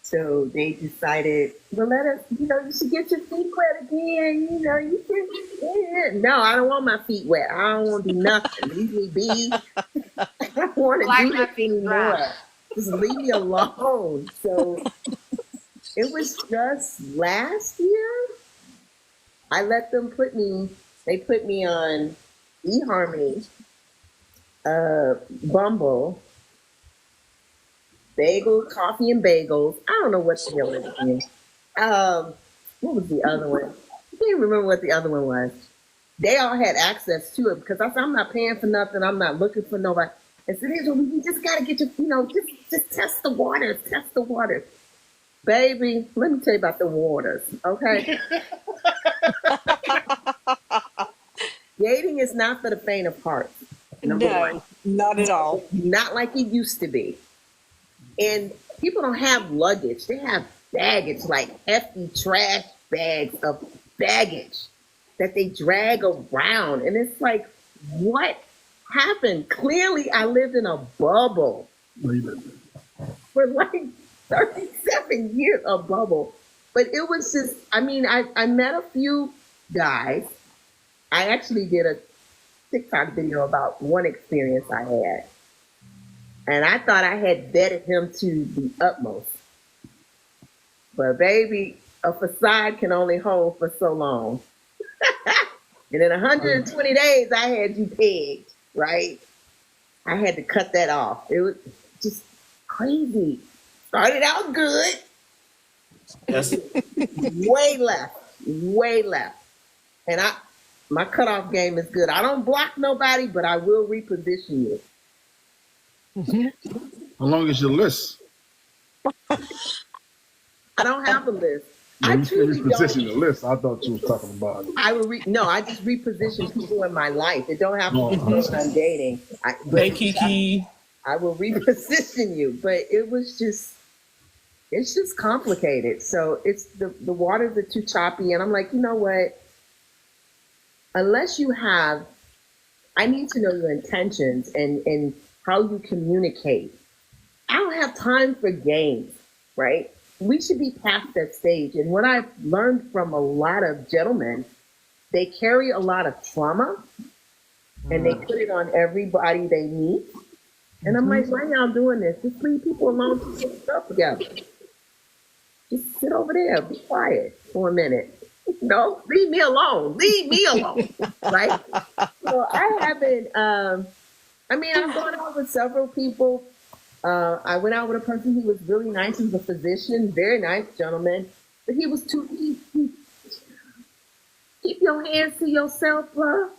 So they decided, well, let us, you should get your feet wet again. You should. Yeah. No, I don't want my feet wet. I don't want to do nothing. Leave me be. I don't want I to like do my this feet anymore. dry. Just leave me alone. So it was just last year. I let them they put me on eHarmony, Bumble, Bagel, Coffee and Bagels. I don't know what the hell it is. What was the other one? I can't remember what the other one was. They all had access to it because I said, I'm not paying for nothing. I'm not looking for nobody. I said, well, you just got to get your, just test the waters, test the waters. Baby, let me tell you about the waters, okay? Dating is not for the faint of heart, number one. No, not at all. Not like it used to be. And people don't have luggage. They have baggage, like hefty trash bags of baggage that they drag around. And it's like, what happened? Clearly, I lived in a bubble for like 37 years, a bubble. But it was just, I met a few guys. I actually did a TikTok video about one experience I had. And I thought I had vetted him to the utmost. But baby, a facade can only hold for so long. And in 120 days, I had you pegged, right? I had to cut that off. It was just crazy. Started out good. Yes. Way left. Way left. And my cutoff game is good. I don't block nobody, but I will reposition you. Mhm. How long is your list? I don't have a list. I When you said truly reposition don't. the list, I thought you was talking about. No, I just reposition people in my life. It don't have to be No, someone I'm dating. Hey, Kiki. I will reposition you. But it's just complicated. So it's the waters are too choppy, and I'm like, you know what? Unless you have, I need to know your intentions and how you communicate. I don't have time for games, right? We should be past that stage. And what I've learned from a lot of gentlemen, they carry a lot of trauma and they put it on everybody they meet. And I'm like, why y'all doing this? Just leave people alone to get stuff together. Just sit over there, be quiet for a minute. No, leave me alone. Leave me alone. Right? So I haven't, I've gone out with several people. I went out with a person who was really nice. He was a physician, very nice gentleman. But he was keep your hands to yourself, bro.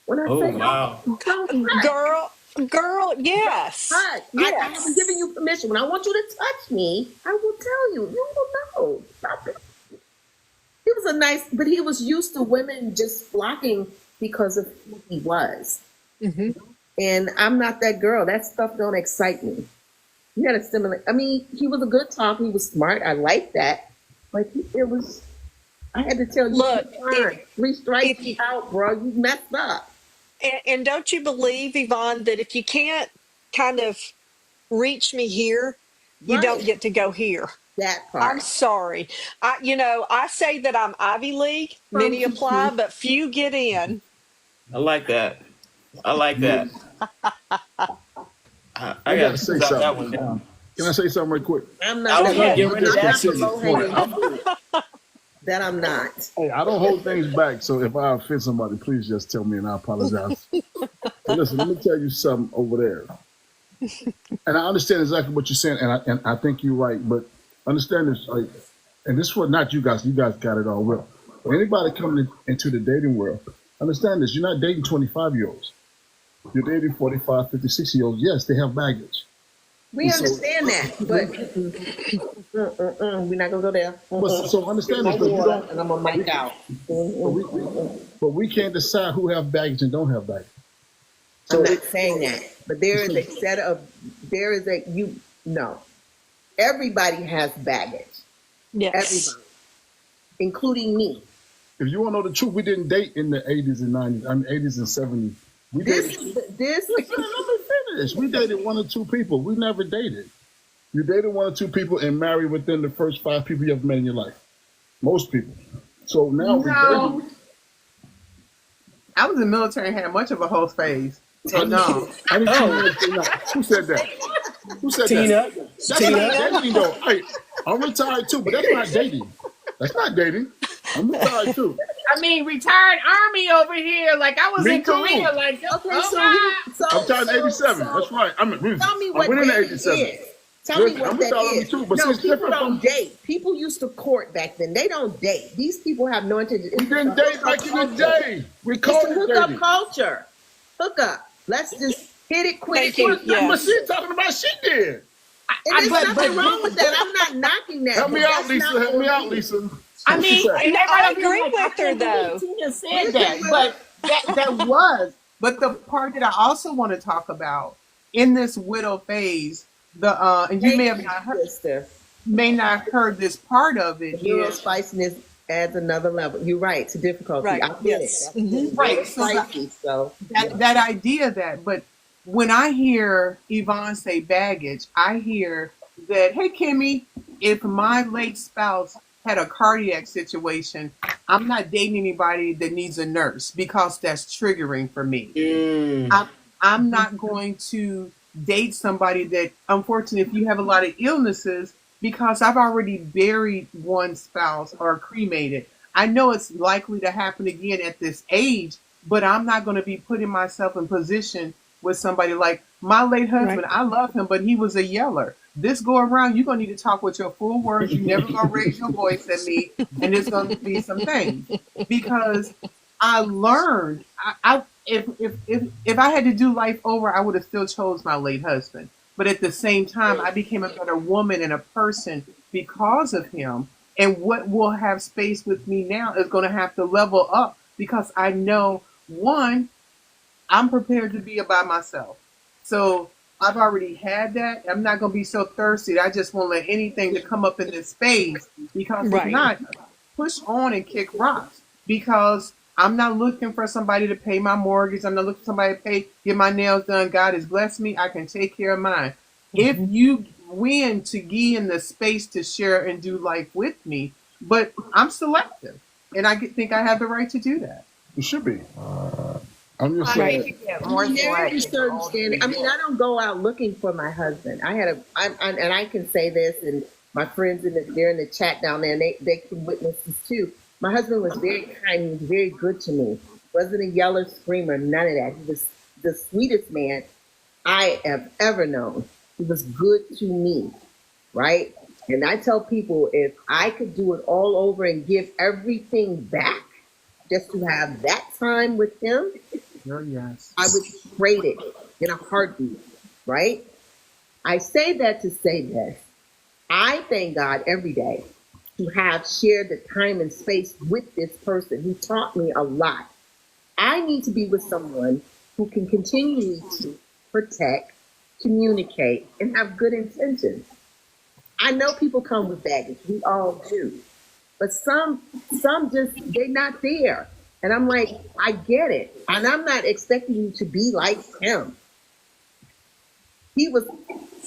When I Oh, say wow. don't touch, Girl, yes. touch. I haven't given you permission. When I want you to touch me, I will tell you. You will know. Stop it. He was but he was used to women just flocking because of who he was. Hmm. And I'm not that girl. That stuff don't excite me. You had to stimulate. I mean, he was a good talker. He was smart. I like that. But I had to tell you, Look, three strikes if you, out, bro. You messed up. and don't you believe, Yvonne, that if you can't kind of reach me here, you don't Right. get to go here. That I'm part. sorry. I say that I'm Ivy League, From many apply, Kiki. but few get in. I like that. I like that. I I got gotta to say jot that something. one down. Can I say something right quick? I'm I not was that. going to Yes. get rid of I'm that not the too. low hanging fruit. That I'm not. Hey, I don't hold things back, so if I offend somebody, please just tell me and I apologize. But listen, let me tell you something over there. And I understand exactly what you're saying, and I think you're right. But understand this, like, and this was not you guys. You guys got it all well. For anybody coming into the dating world, understand this. You're not dating 25-year-olds. You're dating 45, 50, 60-year-olds. Yes, they have baggage. We understand that, but we're not gonna go there. So understand this, No though. You water, don't. and I'm gonna mic out. But we can't decide who have baggage and don't have baggage. I'm So not saying that, but there is a set of no. Everybody has baggage. Yes. Everybody, including me. if you want to know the truth, we didn't date in the 80s and 90s. 80s and 70s. We dated. This Let me finish. We dated one or two people. We never dated. You dated one or two people and married within the first 5 people you ever met in your life. Most people. So now No. I was in the military and had much of a whole phase. So no. I didn't Who said that? Who said Tina. that? That's not dating though. Hey, I'm retired too, but that's not dating. That's not dating. I'm retired too. I mean, retired Army over here. Like I was Me in too. Korea. Like, I'm retired in 87. That's right. Tell me what I went in dating 87. is. Tell me I'm what that retired is. too, but No, it's people different don't from. date. People used to court back then. They don't date. These people have no intention. We didn't date back in the day. We It's called a it hookup dating. culture. Hookup. Let's just hit it quick. Thank you. But Yes. she's talking about she did. And there's nothing wrong with that. I'm not knocking that. Help me but out, that's Lisa. not Help me for out, Lisa. I mean, And I agree with her, can't though. believe Tina said that, but that was. But the part that I also want to talk about in this widow phase, and you may have not heard, sister. heard this part of it. Euro Is spiciness adds another level. You're right. To difficulty. Right. I get Yes. it. Mhm. right. So spicy. So That idea but when I hear Yvonne say baggage, I hear that, hey, Kimmy, if my late spouse had a cardiac situation, I'm not dating anybody that needs a nurse because that's triggering for me. I'm not going to date somebody that, unfortunately, if you have a lot of illnesses, because I've already buried one spouse or cremated. I know it's likely to happen again at this age, but I'm not going to be putting myself in position with somebody like my late husband. Right. I love him, but he was a yeller. This go around, you're going to need to talk with your full words. You're never going to raise your voice at me, and there's going to be some things. Because I learned, if I had to do life over, I would have still chose my late husband. But at the same time, I became a better woman and a person because of him. And what will have space with me now is going to have to level up because I know one, I'm prepared to be by myself. So I've already had that. I'm not going to be so thirsty. I just won't let anything to come up in this space because if Right. not, push on and kick rocks. Because I'm not looking for somebody to pay my mortgage. I'm not looking for somebody to pay, get my nails done. God has blessed me. I can take care of mine. If Mhm. you win to give in the space to share and do life with me, but I'm selective and think I have the right to do that. You should be. I'm just I Right. think saying. you get I more mean, there is a selective the certain older standard. you I mean, I get. don't go out looking for my husband. And I can say this, and my friends they're in the chat down there, and they can witness this too. My husband was very kind. He was very good to me. Wasn't a yeller, screamer, none of that. He was the sweetest man I have ever known. He was good to me, right? And I tell people if I could do it all over and give everything back just to have that time with him, Sure, yes. I would trade it in a heartbeat, right? I say that to say this. I thank God every day to have shared the time and space with this person who taught me a lot. I need to be with someone who can continue to protect, communicate, and have good intentions. I know people come with baggage. We all do. But some just they're not there. And I'm like, I get it. And I'm not expecting you to be like him. He was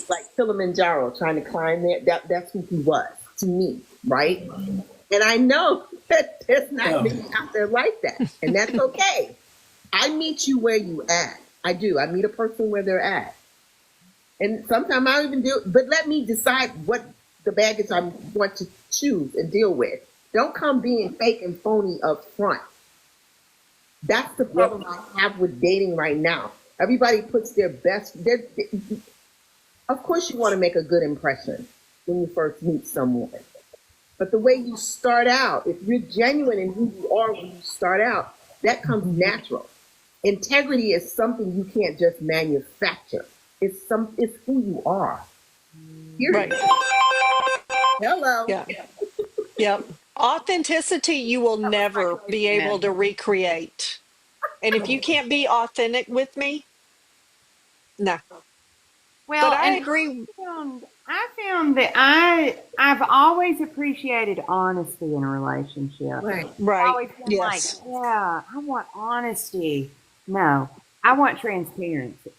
like Kilimanjaro trying to climb there. That's who he was to me, right? And I know that there's not many out there like that. And that's okay. I meet you where you at. I do. I meet a person where they're at. And sometimes I don't even do, but let me decide what the baggage I'm going to choose and deal with. Don't come being fake and phony up front. That's the problem I have with dating right now. Everybody puts their best. Of course, you want to make a good impression when you first meet someone. But the way you start out, if you're genuine in who you are when you start out, that comes natural. Integrity is something you can't just manufacture. It's who you are. Period. Right. Hello. Yeah. Yep. Authenticity you will never be able to recreate. And if you can't be authentic with me, no. But Well, I and agree. I found that I've always appreciated honesty in a relationship. Right. I've Right. always been like, Yes. yeah, I want honesty. No, I want transparency.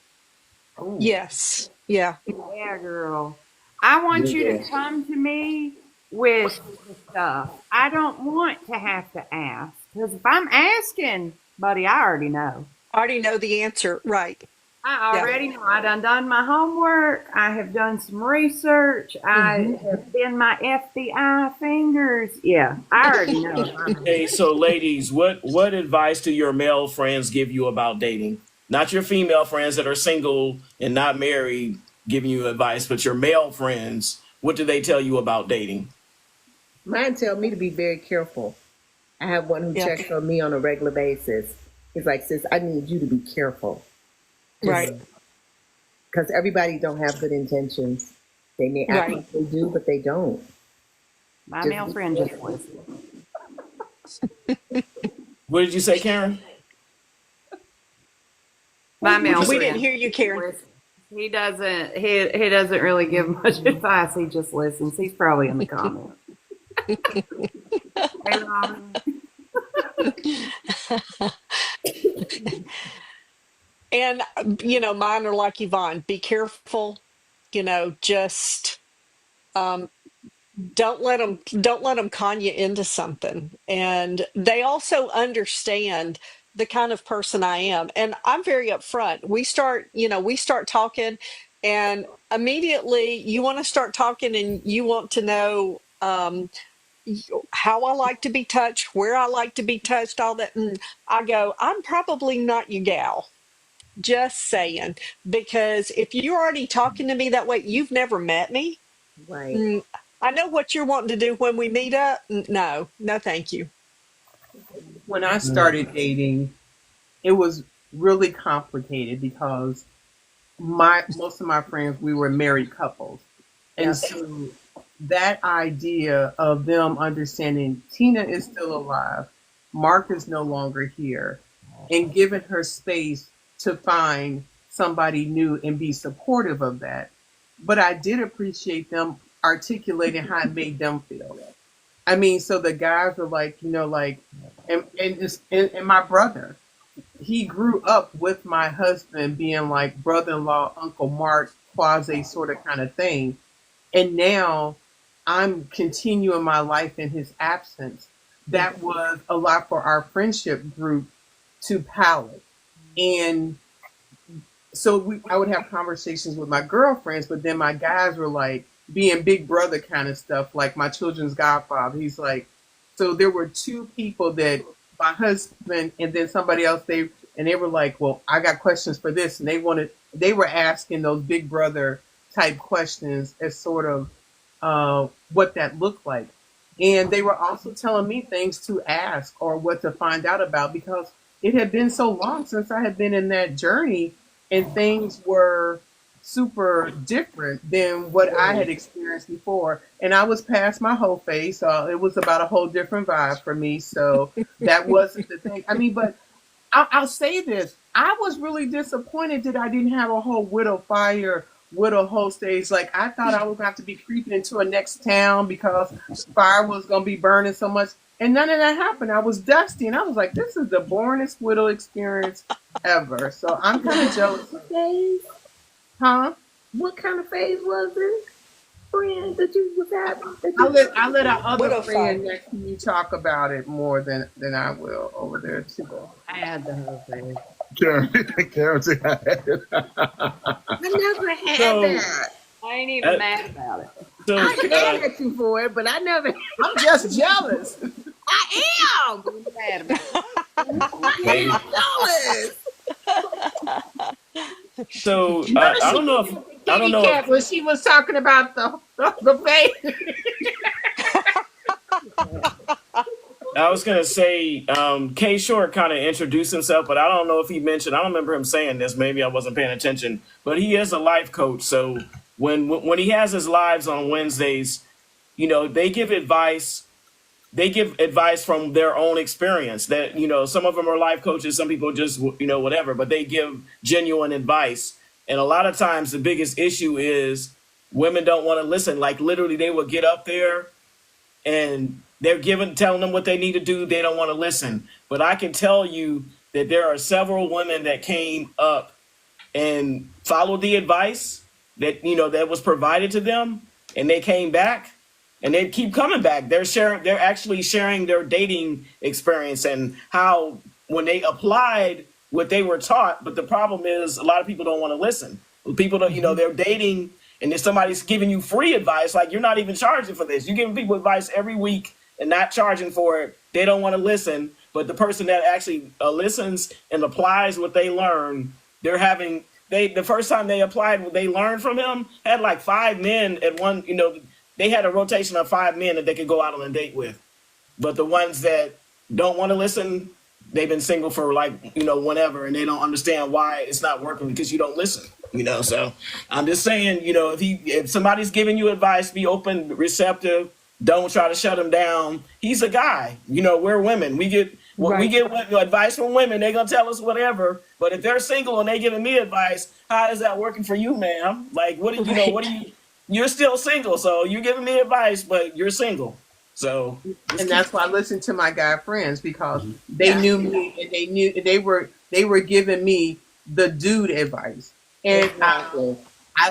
Oh, Yes. Yeah. Yeah, girl. I want you to Yeah. come to me with the stuff. I don't want to have to ask. Because if I'm asking, buddy, I already know. I already know the answer. Right. I Yeah. already know. I done my homework. I have done some research. Hmm. I have been my FBI fingers. Yeah, I already know. Hey, so ladies, what advice do your male friends give you about dating? Not your female friends that are single and not married giving you advice, but your male friends. What do they tell you about dating? mine tell me to be very careful. I have one who Yeah. checks on me on a regular basis. He's like, sis, I need you to be careful. Just Right. because everybody don't have good intentions. They may act Right. like they do, but they don't. My Just male be friend just careful. listens. What did you say, Karen? My What'd male you We say? didn't friend hear you, Karen. listens. He doesn't really give much advice. He just listens. He's probably in the comments. Hey, Robin. And, mine are like Yvonne. Be careful. Just um, don't let them con you into something. And they also understand the kind of person I am. And I'm very upfront. We start talking, and immediately you want to start talking and you want to know how I like to be touched, where I like to be touched, all that. And I go, I'm probably not your gal. Just saying. Because if you're already talking to me that way, you've never met me. Right. Mm, I know what you're wanting to do when we meet up. No, no, thank you. When I started dating, it was really complicated because most of my friends, we were married couples. And Yep. so that idea of them understanding Tina is still alive, Mark is no longer here, and giving her space to find somebody new and be supportive of that. But I did appreciate them articulating how it made them feel. I mean, so the guys were like, like, and my brother, he grew up with my husband being like brother-in-law, Uncle Mark, quasi sort of kind of thing. And now I'm continuing my life in his absence. That was a lot for our friendship group to palate. And so I would have conversations with my girlfriends, but then my guys were like being big brother kind of stuff, like my children's godfather. He's like, so there were two people that my husband and then somebody else, they were like, well, I got questions for this. And they were asking those big brother type questions as sort of what that looked like. And they were also telling me things to ask or what to find out about because it had been so long since I had been in that journey and things were super different than what I had experienced before. And I was past my whole phase, so it was about a whole different vibe for me. So that wasn't the thing. I mean, but I'll say this. I was really disappointed that I didn't have a whole widow fire, widow whole stage. Like I thought I was going to have to be creeping into a next town because fire was going to be burning so much. And none of that happened. I was dusty and I was like, this is the boringest widow experience ever. So I'm kind of jealous. Phase? Huh? What kind of phase was it, friend, that you was having? I let our other Widow friend fire. next to you talk about it more than I will over there too. I had the whole phase. Karen, Karen said, I never had So, that. I ain't even Uh, mad about it. so I mad at you for it, but I never. I'm just jealous. I am mad about it. hey, I'm so I don't know if I don't Kitty know cat if when she was talking about the face. I was gonna say K Short kind of introduced himself, but I don't know if he mentioned. I don't remember him saying this. Maybe I wasn't paying attention. But he is a life coach. So when he has his lives on Wednesdays, they give advice. They give advice from their own experience. That some of them are life coaches. Some people just whatever. But they give genuine advice. And a lot of times the biggest issue is women don't want to listen. Like literally, they will get up there and they're telling them what they need to do. They don't want to listen. But I can tell you that there are several women that came up and followed the advice that was provided to them, and they came back, and they keep coming back. They're actually sharing their dating experience and how when they applied what they were taught. But the problem is a lot of people don't want to listen. People don't, they're dating and if somebody's giving you free advice, like you're not even charging for this. You're giving people advice every week and not charging for it. They don't want to listen. But the person that actually listens and applies what they learn, the first time they applied what they learned from him had like 5 men at one, they had a rotation of 5 men that they could go out on a date with. But the ones that don't want to listen, they've been single for like, whenever, and they don't understand why it's not working because you don't listen, So I'm just saying, if somebody's giving you advice, be open, receptive. Don't try to shut him down. He's a guy. We're women. We get Right. advice from women. They're gonna tell us whatever. But if they're single and they giving me advice, how is that working for you, ma'am? Like, what do you know? What do Right. you? You're still single, so you're giving me advice, but you're single. So just And keep. that's why I listened to my guy friends because they Yeah, knew me and they were giving me the dude advice. And exactly.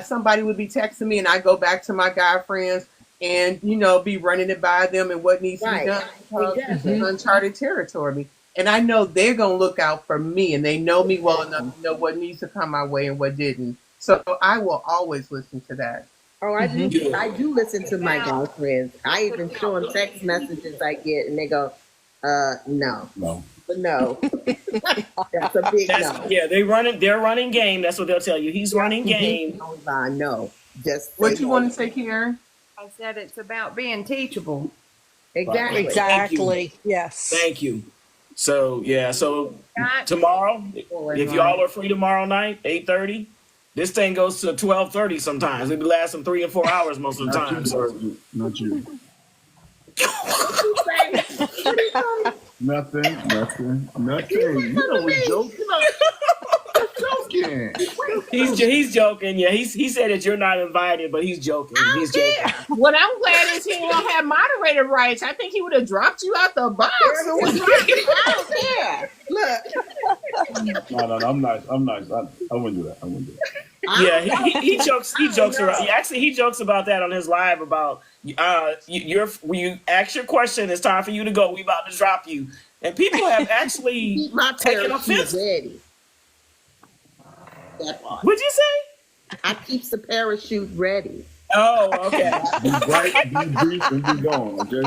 somebody would be texting me and I go back to my guy friends and be running it by them and what needs to be Right. done because it's Exactly. uncharted territory. And I know they're gonna look out for me and they know me well enough to know what needs to come my way and what didn't. So I will always listen to that. Oh, I do. Yeah. I do listen to my Now, guy friends. I even show them text messages I get, and they go, no, no. but no, that's a big no. They're running game. That's what they'll tell you. He's running game. No, Yvonne, no, just say What you no. want to say, Karen? I said it's about being teachable. Exactly. Thank you. Exactly. Yes. Thank you. So yeah, so Not tomorrow, people in if life. y'all are free tomorrow night, 8:30. This thing goes to 12:30 sometimes. It be lasting 3 and 4 hours most of the Not time. you, So Virgil. Not you. What you say? What you say? Nothing. You know we joke. You know, just joking. he's joking. Yeah, he said that you're not invited, but he's joking. He's joking. What I'm glad is he don't have moderator rights. I think he would have dropped you out the box. Girl, just drop me out there. Look, No. I'm nice. I wouldn't do that. Yeah, he jokes. He jokes around. know. He jokes about that on his live about when you ask your question, it's time for you to go. We about to drop you, and people have actually Keep my taken parachute offense. ready. That part. What'd you say? I keeps the parachute ready. Oh, okay. Be bright, be brief, and be gone. Okay.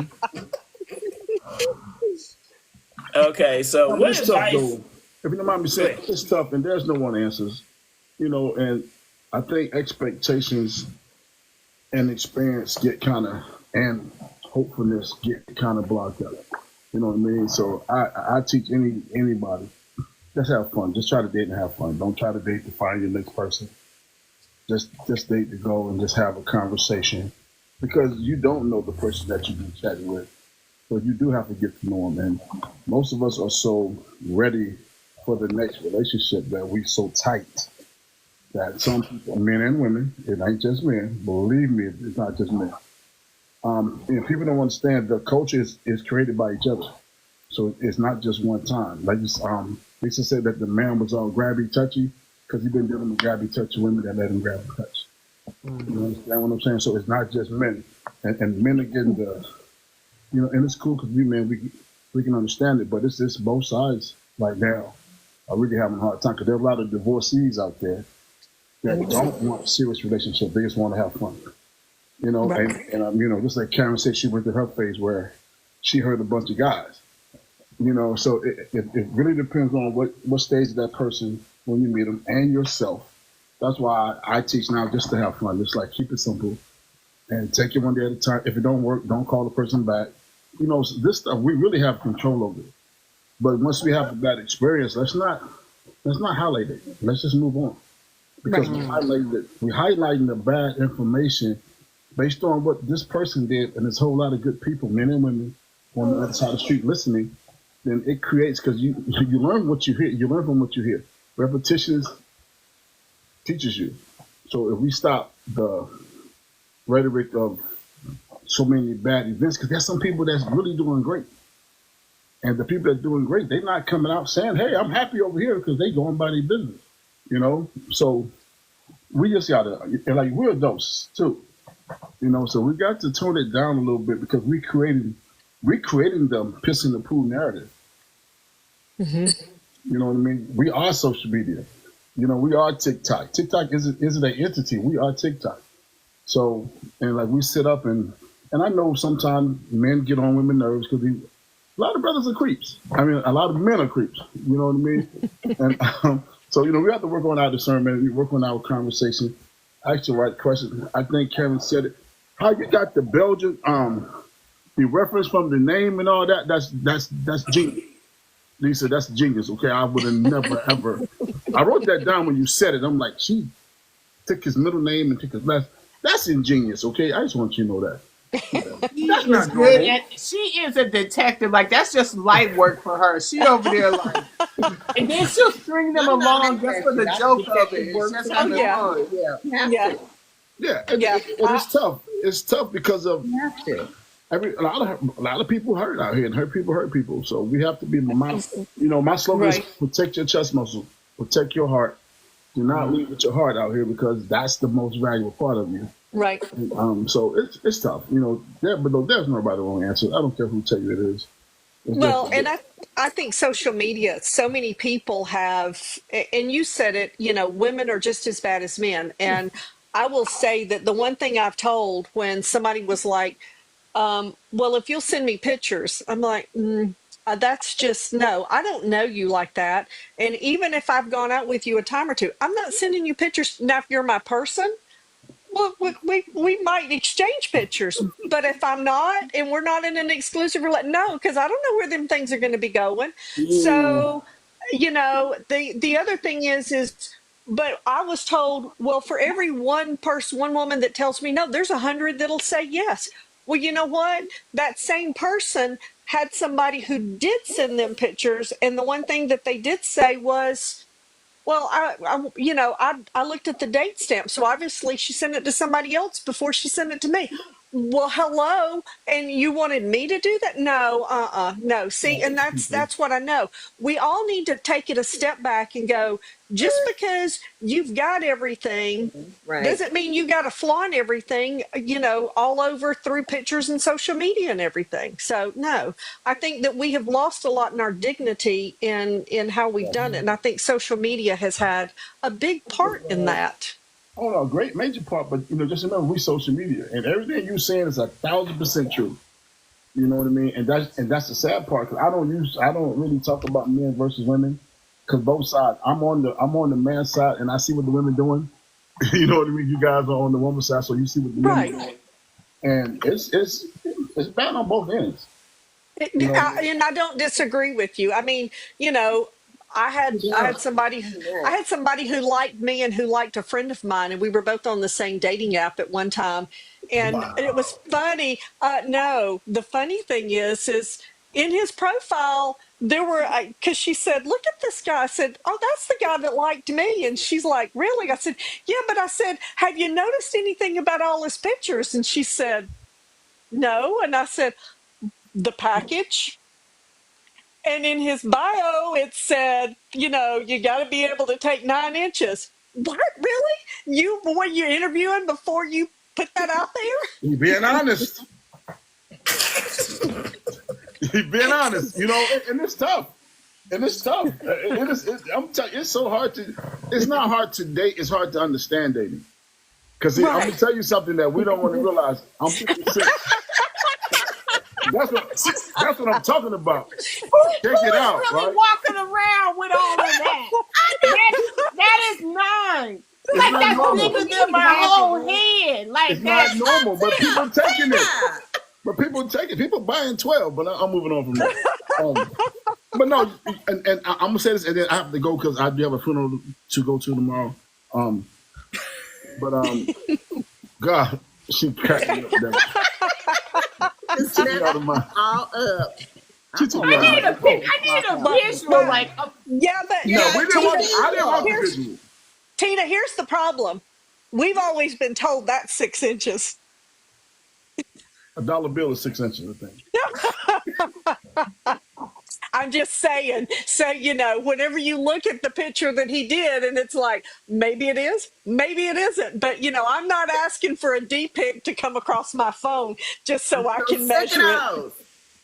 Okay, so what It's tough advice? though. If you don't mind me saying, it's tough, and there's no one answers. You know, and I think expectations and experience get kind of, and hopefulness get kind of blocked up. You know what I mean? So I teach anybody, just have fun. Just try to date and have fun. Don't try to date to find your next person. Just date to go and just have a conversation, because you don't know the person that you've been chatting with. So you do have to get to know them. And most of us are so ready for the next relationship that we so tight that some people, men and women, it ain't just men. Believe me, it's not just men. And people don't understand the culture is created by each other. So it's not just one time. Like they used to say that the man was all grabby touchy because he's been dealing with grabby touchy women that let him grab and touch. You understand what I'm saying? So it's not just men. And men are getting and it's cool because we men, we can understand it, but it's both sides right now are really having a hard time because there are a lot of divorcees out there that don't want a serious relationship. They just want to have fun. Right. And just like Karen said, she went through her phase where she heard a bunch of guys. So it really depends on what stage of that person when you meet them and yourself. That's why I teach now just to have fun. Just like keep it simple and take it one day at a time. If it don't work, don't call the person back. This stuff we really have control over it. But once we have a bad experience, let's not highlight it. Let's just move on. Because we're highlighting the bad information based on what this person did, and there's a whole lot of good people, men and women, on the other side of the street listening. Then it creates, because you learn what you hear. You learn from what you hear. Repetitions teaches you. So if we stop the rhetoric of so many bad events, because there's some people that's really doing great. And the people that are doing great, they're not coming out saying, hey, I'm happy over here, because they going by their business. So we just gotta, and like we're adults too. So we got to tone it down a little bit because we creating the piss in the pool narrative. You know what I mean? We are social media. We are TikTok. TikTok isn't an entity. We are TikTok. So, and like we sit up and I know sometimes men get on women's nerves because a lot of brothers are creeps. I mean, a lot of men are creeps. You know what I mean? And so, we have to work on our discernment. We work on our conversation. Ask the right question. I think Kevin said it. How you got the Belgian, the reference from the name and all that? That's genius. Lisa, that's genius. Okay, I would have never ever. I wrote that down when you said it. I'm like, she took his middle name and took his last. That's ingenious. Okay, I just want you to know that. That's not good. And she is a detective. Like, that's just light work for her. She over there like, and then she'll string them along just for the joke of it. It's just having fun. Yeah. Yeah, and it's tough. It's tough because of a lot of people hurt out here, and hurt people. So we have to be my slogan is protect your chest muscle, protect your heart. Do not leave with your heart out here because that's the most valuable part of you. Right. So it's tough. But there's no right or wrong answer. I don't care who tell you it is. Well, and I think social media, so many people have, and you said it, women are just as bad as men. And I will say that the one thing I've told when somebody was like, well, if you'll send me pictures, I'm like, that's just, no, I don't know you like that. And even if I've gone out with you a time or two, I'm not sending you pictures. Now, if you're my person, Well, we might exchange pictures, but if I'm not, and we're not in an exclusive relationship, no, because I don't know where them things are going to be going. Mm, So, the other thing is, but I was told, well, for every one person, one woman that tells me no, there's 100 that'll say yes. Well, you know what? That same person had somebody who did send them pictures, and the one thing that they did say was, well, I looked at the date stamp, so obviously she sent it to somebody else before she sent it to me. Well, hello, and you wanted me to do that? No, no. See, and that's what I know. We all need to take it a step back and go. Just because you've got everything Right. doesn't mean you got to flaunt everything, all over through pictures and social media and everything. So no, I think that we have lost a lot in our dignity in how we've done it, and I think social media has had a big part in that. oh no, great major part, but just remember we social media, and everything you're saying is 1,000% true. You know what I mean? And that's the sad part, because I don't really talk about men versus women, because both sides. I'm on the man side, and I see what the women doing. You know what I mean? You guys are on the woman side, so you see what the men Right. doing, and it's bad on both ends. You know what I mean? And I don't disagree with you. I mean, you know, I Yeah. had somebody I Yeah. had somebody who liked me and who liked a friend of mine, and we were both on the same dating app at one time. And it was Wow. funny. No, the funny thing is in his profile there were, because she said, "Look at this guy." I said, "Oh, that's the guy that liked me." And she's like, "Really?" I said, "Yeah," but I said, "Have you noticed anything about all his pictures?" And she said, "No." And I said, "The package." And in his bio, it said, you got to be able to take 9 inches. What? Really? Were you interviewing before you put that out there? He being honest. He being honest. And it's tough. And it's tough. I'm telling you, it's so hard to. It's not hard to date. It's hard to understand dating. Because I'm gonna Right. tell you something that we don't want to realize. I'm 56. That's what I'm talking about. Check it out, Who's really right? walking around with all of that? That is nine. It's Like not that's normal. bigger than my whole head. Like It's not that. normal, but people taking it. But people take it. People buying 12. But I'm moving on from that. But no, and I'm gonna say this, and then I have to go because I do have a funeral to go to tomorrow. Um, but God, she cracked me up. She took me out of my. All up. She took me out of my. I need a visual. Like Yeah, but No, we didn't want. Tina, I didn't want the here's visual. Tina. Here's the problem. We've always been told that's 6 inches. A dollar bill is 6 inches, I think. I'm just saying. So, whenever you look at the picture that he did, and it's like, maybe it is, maybe it isn't. But, I'm not asking for a D pic to come across my phone just so I So can sick measure it. of those.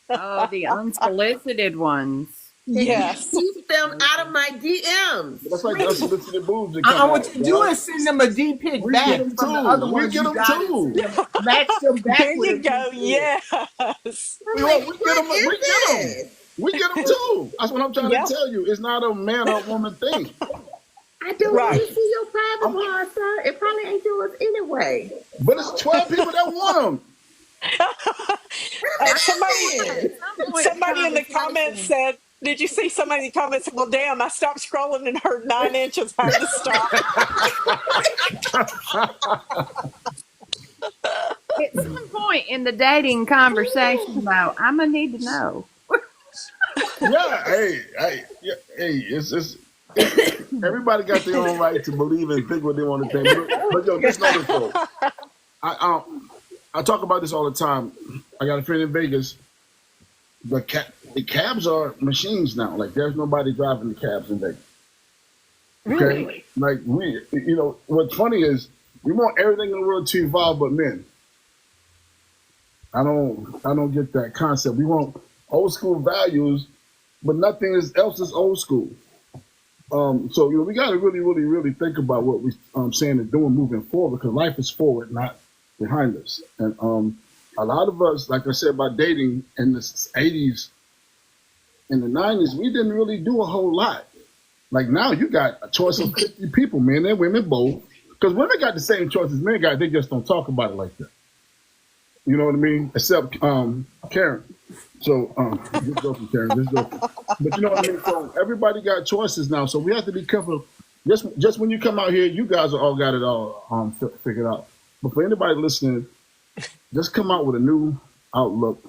Oh, the unsolicited ones. Yes. Keep them out of my DMs. But that's like the unsolicited boobs that come what out. you do Right? is send them a D pic We back get them from the too. other We ones get you them got. too. Match them back There with you a go. D pic. Yes. We Like, get what them. is We get them. this? We get them too. That's what I'm trying Yeah. to tell you. It's not a man or woman thing. I don't Right. want to see your private part, sir. It probably ain't yours anyway. But it's 12 people that want them. Somebody somebody in the comments said, did you see somebody in the comments said, well, damn, I stopped scrolling and heard 9 inches, had to stop. At some point in the dating conversation, though, I'm gonna need to know. Yeah, it's everybody got their own right to believe and think what they want to think. But yo, just know this though. I talk about this all the time. I got a friend in Vegas. The cabs are machines now. Like there's nobody driving the cabs in Vegas. Okay? Really? Like what's funny is we want everything in the world to evolve but men. I don't get that concept. We want old school values, but nothing else is old school. So we got to really, really, really think about what we're saying and doing moving forward, because life is forward, not behind us. And a lot of us, like I said, about dating in the 80s and the 90s, we didn't really do a whole lot. Like now, you got a choice of 50 people, men and women both, Because women got the same choices men got. They just don't talk about it like that. You know what I mean? Except Karen. So this goes from Karen. This goes. But you know what I mean. So everybody got choices now. So we have to be careful. Just when you come out here, you guys are all got it all figured out. But for anybody listening, just come out with a new outlook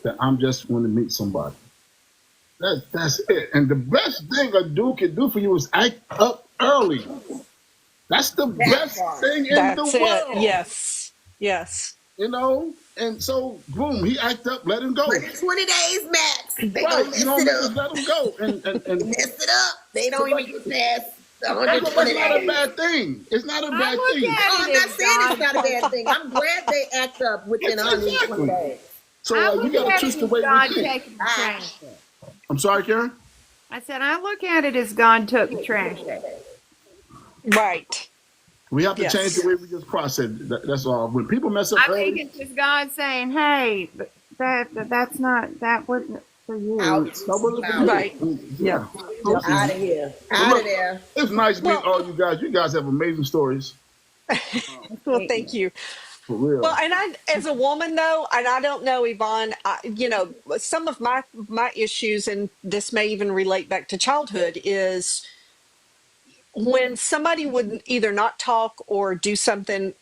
that I'm just want to meet somebody. That's it. And the best thing a dude can do for you is act up early. That's the best thing in the That's it. world. Yes. You know? And so, boom, he act up, let him go. But it's 20 days max. They Right, gonna mess you know, it just up. let him go. And Mess it up. They don't even get past the that's 120 not a days. bad thing. It's not a bad look thing. at Oh, I'm not saying it's not a bad thing. I'm glad they act up within 120 days. So I you look got to at twist it the as way God we think. taking the trash out. I'm sorry, Karen? I said, I look at it as God took the trash out. Right. We have to Yes. change the way we just process. That's all. When people mess up I think early, it's just God saying, hey, that wasn't for you. Out. Right. yeah. Yep. Out of here. But Out look, of there. it's nice meeting Well- all you guys. You guys have amazing stories. Well, thank you. For real. Well, and I, as a woman, though, and I don't know, Yvonne, some of my issues, and this may even relate back to childhood, is when somebody would either not talk or do something.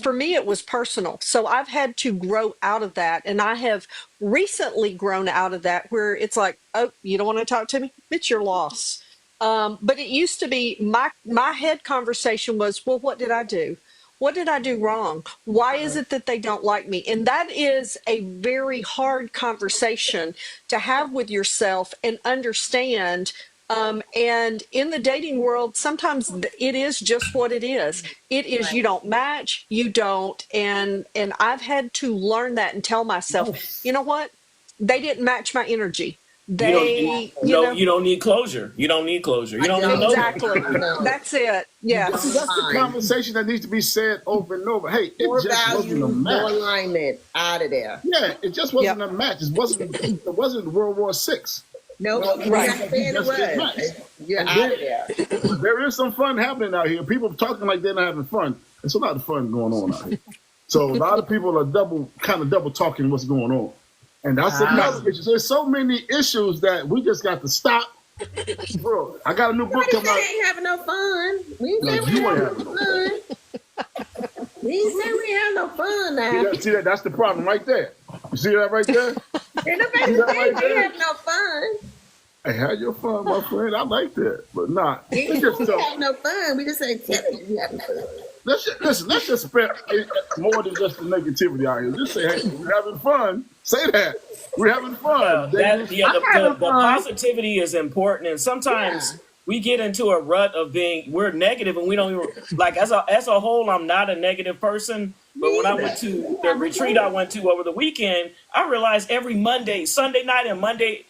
For me, it was personal. So I've had to grow out of that, and I have recently grown out of that, where it's like, oh, you don't want to talk to me? It's your loss. But it used to be my head conversation was, well, what did I do? What did I do wrong? Why is it that they don't like me? And that is a very hard conversation to have with yourself and understand. And in the dating world, sometimes it is just what it is. It is, you don't match, you don't. And I've had to learn that and tell myself, you know what? They didn't match my energy. They, You don't need closure. You don't need closure. You don't need no. exactly. That's it. Yes. See, that's the conversation that needs to be said over and over. Hey, it More just value, wasn't a more match. alignment. Out of there. Yeah, it just wasn't a match. It wasn't World War VI. Nope. You're Right. not saying it was. You're And out of there. There is some fun happening out here. People talking like they're not having fun. There's a lot of fun going on out here. So a lot of people are double talking what's going on. And that's another issue. There's so many issues that we just got to stop. Bro, I got a new book Nobody coming said out. they ain't having no fun. We ain't No, say we you ain't ain't having no fun. We ain't say we ain't having no fun now. See that? That's the problem right there. You see that right there? Ain't nobody that say right we there? ain't having no fun. Hey, have your fun, my friend. I like that. But nah. We It's just ain't having no fun. We just ain't telling you we having fun. let's just spend more than just the negativity out here. Just say, hey, we're having fun. Say that. We're having fun. The positivity is important, and sometimes we get into a rut of we're negative, and we don't even like as a whole. I'm not a negative person, but when I went to the retreat I went to over the weekend, I realized every Sunday night, and Monday,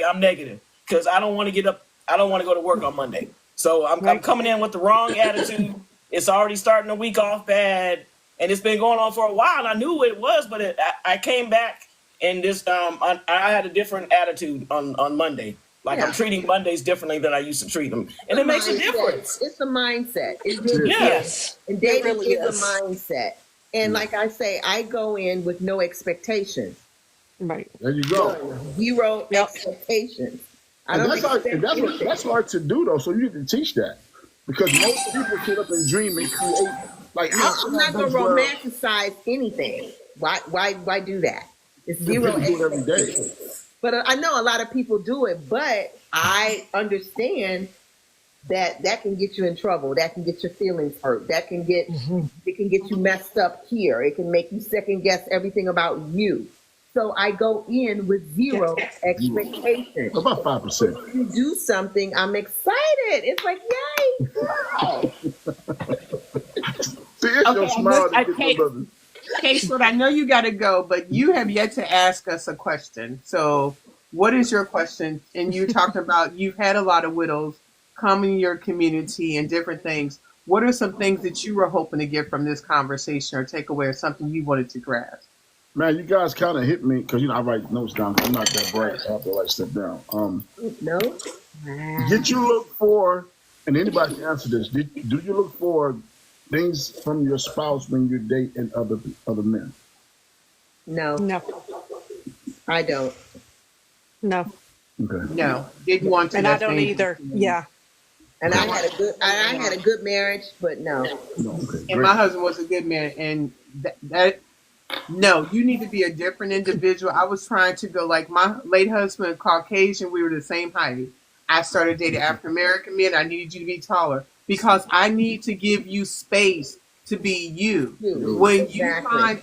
I'm negative because I don't want to get up. I don't want to go to work on Monday, so I'm coming in with the wrong attitude. It's already starting the week off bad, and it's been going on for a while. And I knew what it was, but I came back. And this, I had a different attitude on Monday. Like I'm treating Mondays differently than I used to treat them, and it makes a difference. It's a mindset. It really Yes. And dating really is is. a mindset. And like I say, I go in with no expectations. Right. There you go. Zero expectations. I And don't that's hard, expect and anything. that's hard to do though. So you need to teach that because most people sit up and dream and create. Like I'm not gonna romanticize anything. Why do that? It's zero People do it every day. expectations. But I know a lot of people do it, but I understand that can get you in trouble. That can get your feelings hurt. That can get it can get you messed up here. It can make you second guess everything about you. So I go in with zero expectations. About 5%. If you do something, I'm excited. It's like, yay! Wow. See, it's your smile that gets your brother. Casey, I know you got to go, but you have yet to ask us a question. So, what is your question? And you talked about you've had a lot of widows come in your community and different things. What are some things that you were hoping to get from this conversation or take away, or something you wanted to grasp? Man, you guys kind of hit me because I write notes down. I'm not that bright. I have to write stuff down. No. Did you look for? And anybody can answer this. Do you look for things from your spouse when you date and other men? No, No, I don't. no. Okay. No, didn't want to. And I That's don't dangerous either. to me. Yeah. And I had a good marriage, but no. No. Okay. And Great. my husband was a good man, and that no, you need to be a different individual. I was trying to go like my late husband, Caucasian. We were the same height. I started dating African American men. I needed you to be taller because I need to give you space to be you. When you Exactly. find,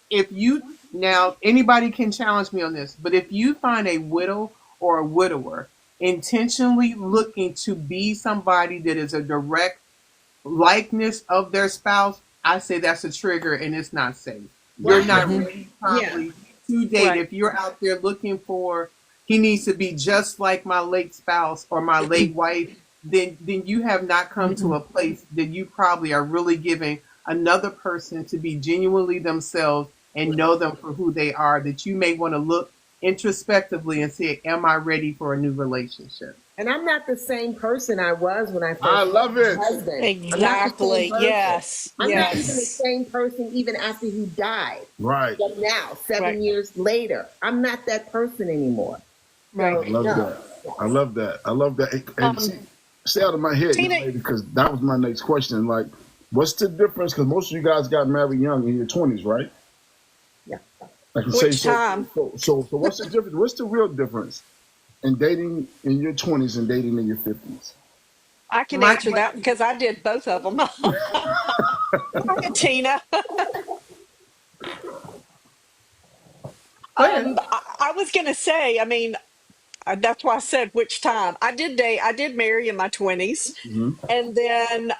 if you now anybody can challenge me on this, but if you find a widow or a widower intentionally looking to be somebody that is a direct likeness of their spouse, I say that's a trigger and it's not safe. You're not Hmm. ready Yeah. probably to date. Right. If you're out there looking for he needs to be just like my late spouse or my late wife, then you have not come to Mm-mm. a place that you probably are really giving another person to be genuinely themselves and know them for who they are, that you may want to look introspectively and say, am I ready for a new relationship? And I'm not the same person I was when I I first met love my it. husband. I'm not the same Exactly. person. Yes. I'm not even the Yes. same person even after he died. Right. But now, Right. 7 years later, I'm not that person anymore. Right. So I love no. that. I love that. I love that. And see, Um, stay out of my head, young Tina, lady, because that was my next question. Like, what's the difference? Because most of you guys got married young in your 20s, right? Yeah. I can say which so. time? So what's the difference? What's the real difference in dating in your 20s and dating in your 50s? I can My, answer that because I did both of them. Go ahead, Tina. go ahead. I was going to say, I mean, that's why I said which time. I did marry in my 20s. Hmm. And then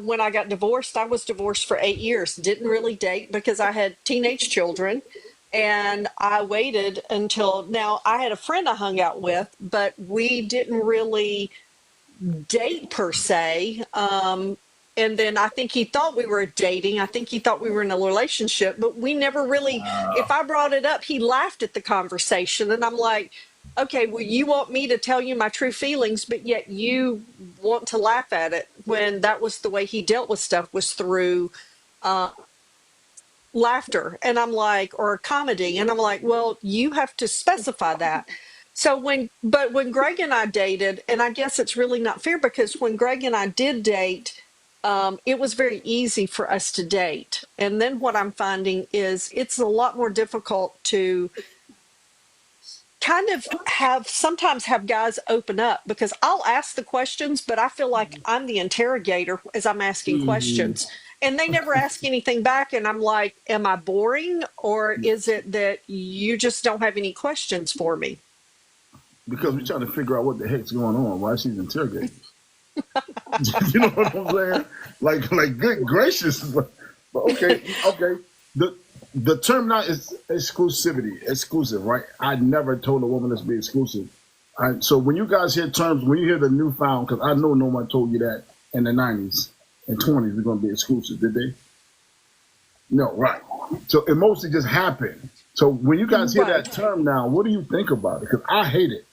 when I got divorced, I was divorced for 8 years. Didn't really date because I had teenage children. And I waited until now. I had a friend I hung out with, but we didn't really date per se. And then I think he thought we were dating. I think he thought we were in a relationship, but we never really, if I brought it up, he laughed at the conversation. And I'm like, okay, well, you want me to tell you my true feelings, but yet you want to laugh at it when that was the way he dealt with stuff was through laughter. And I'm like, or comedy. And I'm like, well, you have to specify that. So when Greg and I dated, and I guess it's really not fair because when Greg and I did date, it was very easy for us to date. And then what I'm finding is it's a lot more difficult to kind of sometimes have guys open up because I'll ask the questions, but I feel like I'm the interrogator as I'm asking Hmm. questions. And they never ask anything back. And I'm like, am I boring? Or is it that you just don't have any questions for me? Because we're trying to figure out what the heck's going on, why she's interrogating. You know what I'm saying? Like good gracious. But okay. The term now is exclusivity, exclusive, right? I never told a woman to be exclusive. So when you guys hear terms, when you hear the newfound, because I know no one told you that in the 90s and 20s we're going to be exclusive, did they? No, right. So it mostly just happened. So when you guys hear that Right. term now, what do you think about it? Because I hate it.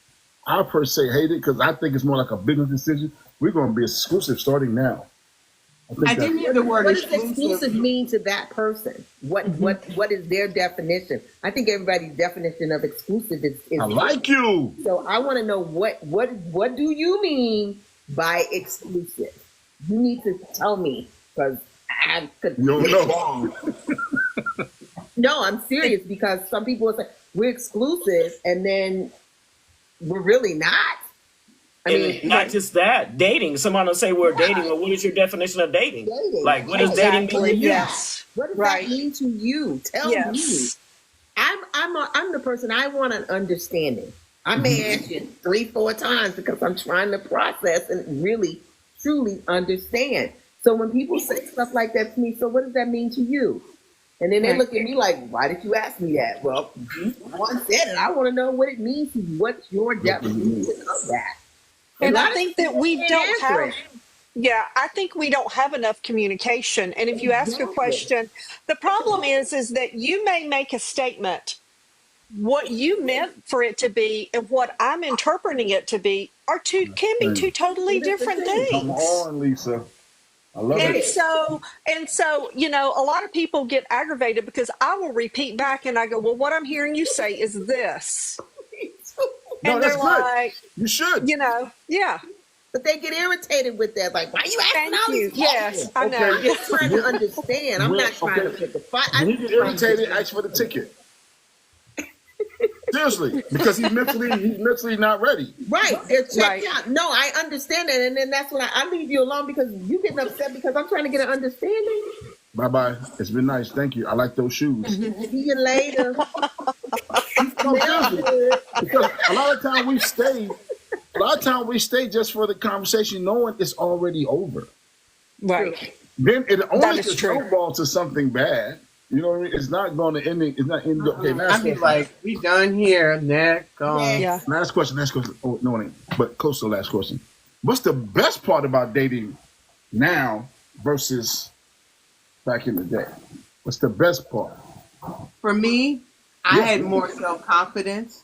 I per se hate it because I think it's more like a business decision. We're going to be exclusive starting now. I I think didn't that. hear the word What does exclusive. exclusive mean to that person? What is their definition? I think everybody's definition of exclusive is I like you. so I want to know what do you mean by exclusive? You need to tell me because I could You don't get know. it wrong. No, I'm serious because some people will say we're exclusive and then we're really not. I And mean, not just that, dating. Someone will say we're dating. Well, what is your definition of dating? dating. Like, what does dating mean Exactly. to you? Yes. What does Right. that mean to you? Tell me. Yes. I'm the person I want an understanding. I may ask you 3-4 times because I'm trying to process and really truly understand. So when people say stuff like that to me, so what does that mean to you? And then they Right. look at me like, why did you ask me that? Well, you once said it. I want to know what it means to you. What's your definition of that? And a I lot of think that people we can't don't answer have, it. yeah, I think we don't have enough communication. And if you ask a Exactly. question, the problem is that you may make a statement. What you meant for it to be and what I'm interpreting it to be are two can be two And totally Two different different things. come things. on, Lisa. I love And it. so, a lot of people get aggravated because I will repeat back and I go, well, what I'm hearing you say is this. No, And that's they're good. like, You should. yeah, But they get irritated with that. Like, why you asking thank all these you. Yes, questions? I know. Okay. Yeah. I'm trying to understand. I'm not trying to Okay. pick a fight. I'm When he get just trying to irritated, get ask for the ticket. Seriously, because he's mentally not ready. right. They're checked Right. out. No, I understand that, and then that's when I leave you alone because you getting upset because I'm trying to get an understanding. Bye bye. It's been nice. Thank you. I like those shoes. See you later. No, seriously, because a lot of time we stay. A lot of time we stay just for the conversation, knowing it's already over. Right. Then it That only is can true. snowball to something bad. You know what I mean? It's not going to end. It's not end. Okay, I'd last be question. like, we done here. Next, gone. Yeah. Last question. Last question. Oh no, it ain't. But close to the last question. What's the best part about dating now versus back in the day? What's the best part? For me, I had more self-confidence.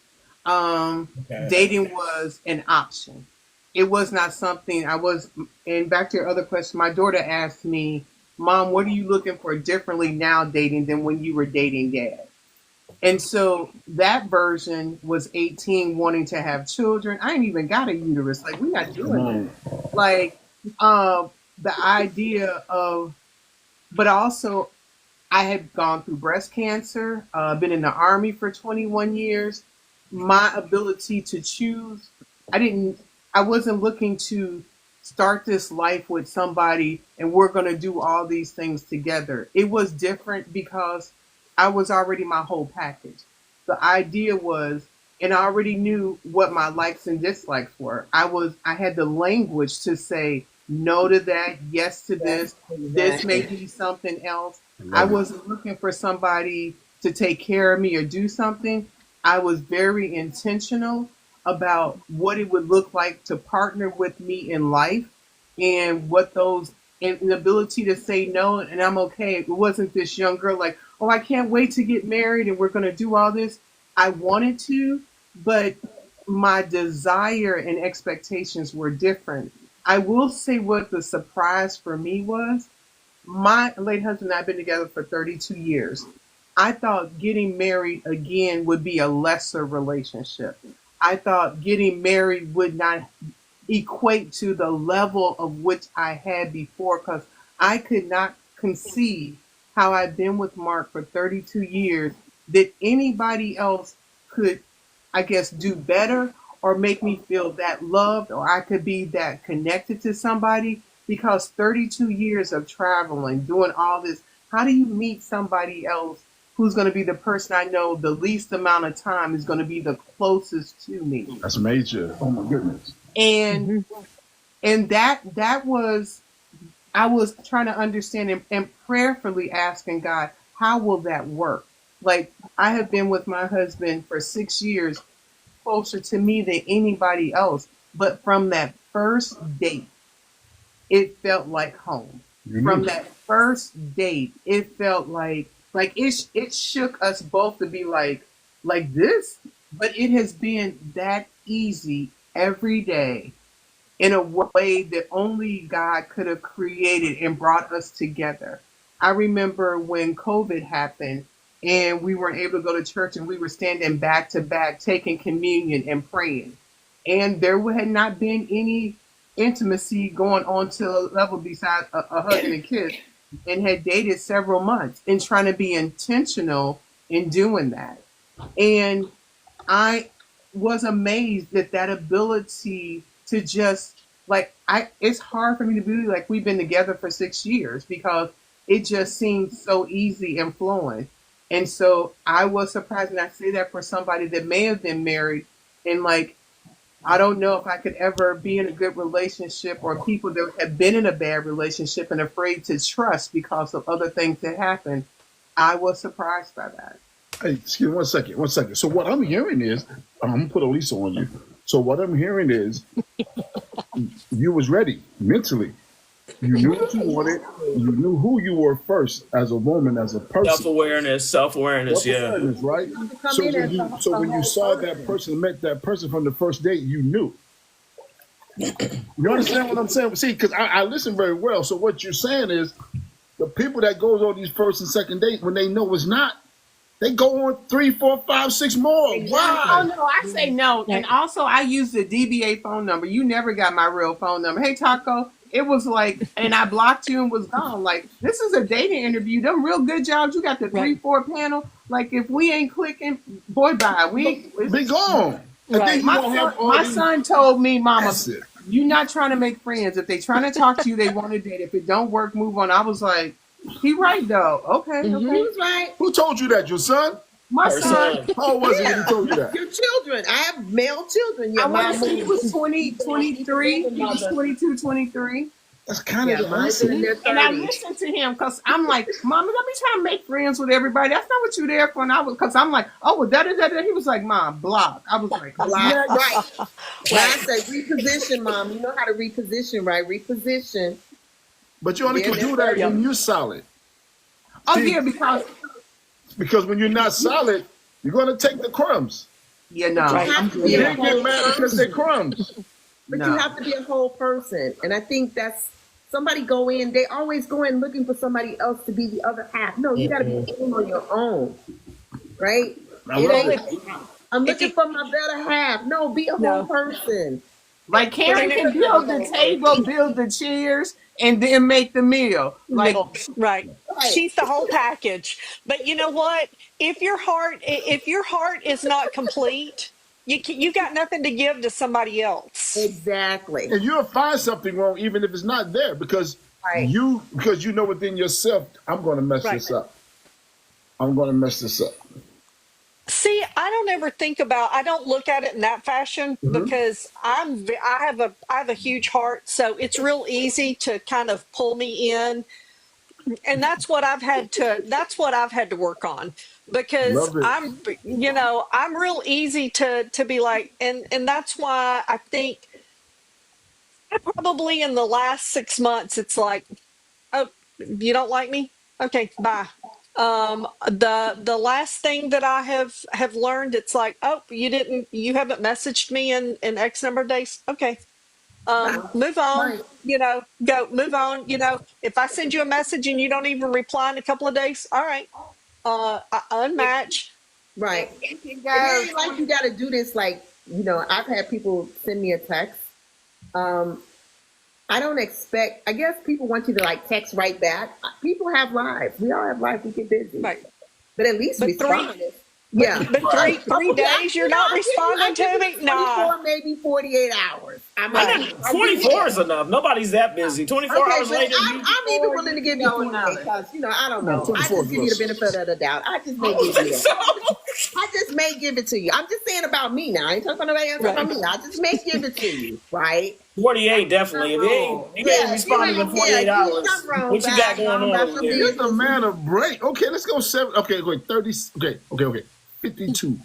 Dating was an option. It was not something I was. And back to your other question, my daughter asked me, Mom, what are you looking for differently now dating than when you were dating Dad? And so that version was 18, wanting to have children. I ain't even got a uterus. Like, we're not doing that. Like, the idea of, but also I had gone through breast cancer, been in the Army for 21 years. My ability to choose, I wasn't looking to start this life with somebody and we're going to do all these things together. It was different because I was already my whole package. The idea was, and I already knew what my likes and dislikes were. I had the language to say no to that, yes to this, this may be something else. I wasn't looking for somebody to take care of me or do something. I was very intentional about what it would look like to partner with me in life and what those and the ability to say no and I'm okay. It wasn't this young girl like, oh, I can't wait to get married and we're going to do all this. I wanted to, but my desire and expectations were different. I will say what the surprise for me was. My late husband and I have been together for 32 years. I thought getting married again would be a lesser relationship. I thought getting married would not equate to the level of which I had before because I could not conceive how I've been with Mark for 32 years that anybody else could, I guess, do better or make me feel that loved or I could be that connected to somebody because 32 years of traveling, doing all this, how do you meet somebody else who's going to be the person I know the least amount of time is going to be the closest to me? That's major. Oh my goodness. And that was I was trying to understand and prayerfully asking God, how will that work? Like I have been with my husband for 6 years, closer to me than anybody else. But from that first date, it felt like home. From that first date, it felt like it shook us both to be like this. But it has been that easy every day in a way that only God could have created and brought us together. I remember when COVID happened and we weren't able to go to church and we were standing back to back taking communion and praying. And there had not been any intimacy going on to a level besides a hug and a kiss and had dated several months and trying to be intentional in doing that. And I was amazed at that ability to just it's hard for me to believe like we've been together for 6 years because it just seems so easy and flowing. And so I was surprised, and I say that for somebody that may have been married and I don't know if I could ever be in a good relationship or people that have been in a bad relationship and afraid to trust because of other things that happened. I was surprised by that. Hey, excuse me 1 second. So what I'm hearing is, I'm gonna put Elisa on you. So what I'm hearing is, you was ready mentally. You knew what you wanted. You knew who you were first as a woman, as a person. Self-awareness, yeah. Right? So when you saw that person, met that person from the first date, you knew. You understand what I'm saying? See, because I listen very well. So what you're saying is the people that goes on these first and second dates when they know it's not, they go on 3, 4, 5, 6 more. Oh Why? no, I say no. And also I use the DBA phone number. You never got my real phone number. Hey Taco. It was like, and I blocked you and was gone. Like, this is a dating interview. Them real good jobs. You got the 3-4 panel. Like, if we ain't clicking, boy, bye. Be gone. And then you don't have all My these- son told me, Mama, That's it. you're not trying to make friends. If they trying to talk to you, they want to date. If it don't work, move on. I was like, he right though. Okay, He okay. was right. Who told you that? Your son? My Her son, son. How old was he when he told you that? Your children. I have male children. I Your want mom to say he was 23. He was 22, 23. That's kind of Yeah, the mine's answer. in their And I 30s. listened to him because I'm like, Mama, don't be trying to make friends with everybody. That's not what you're there for. And I was, because I'm like, oh, well, da-da-da-da. He was like, Mom, block. I was like, Block, right. When I say reposition, Mom, you know how to reposition, right? Reposition. But you only can do that when you're solid. oh, See, yeah, because when you're not solid, you're going to take the crumbs. yeah, no. You have to be You a ain't get whole mad because person. they're crumbs. But No. you have to be a whole person. And I think that's somebody go in, they always go in looking for somebody else to be the other half. No, you got to be in on your own, right? I It love ain't, it. I'm looking for my better half. No, be a whole No. person. Like Karen can build the table, build the chairs, and then make the meal. Like, Right. Right. She's the whole package. But you know what? If your heart is not complete, you got nothing to give to somebody else. Exactly. And you'll find something wrong even if it's not there because Right. you know within yourself, I'm going to mess Right. this up. I'm going to mess this up. See, I don't look at it in that fashion because I have a huge heart, so it's real easy to kind of pull me in, and that's what I've had to work on because Love it. I'm real easy to be like, and that's why I think probably in the last 6 months it's like, oh, you don't like me? Okay, bye. The last thing that I have learned, it's like, oh, you haven't messaged me in X number of days. Okay, move on. Right. Move on. If I send you a message and you don't even reply in a couple of days, all right, unmatch. Right. You can It go. ain't like you got to do this. Like, I've had people send me a text. I don't expect, I guess people want you to like text right back. People have lives. We all have lives. We get busy. Right. But at least But respond. Yeah. But three days you're not responding to me? Nah. 24, maybe 48 hours. I'm I like, think 24 is enough. Nobody's that busy. 24 okay, hours but later, I'm even willing to give you 48 because, I don't know. I 24 just give you the benefit of the doubt. I just may give you that. I just may give it to you. I'm just saying about me now. I ain't talking about nobody else. About me. I just may give it to you, right? 48 definitely. If you ain't responding in 48 hours, what you got going on over there? Give the man a break. Okay, let's go 7. Okay, wait, 30. Okay. 52.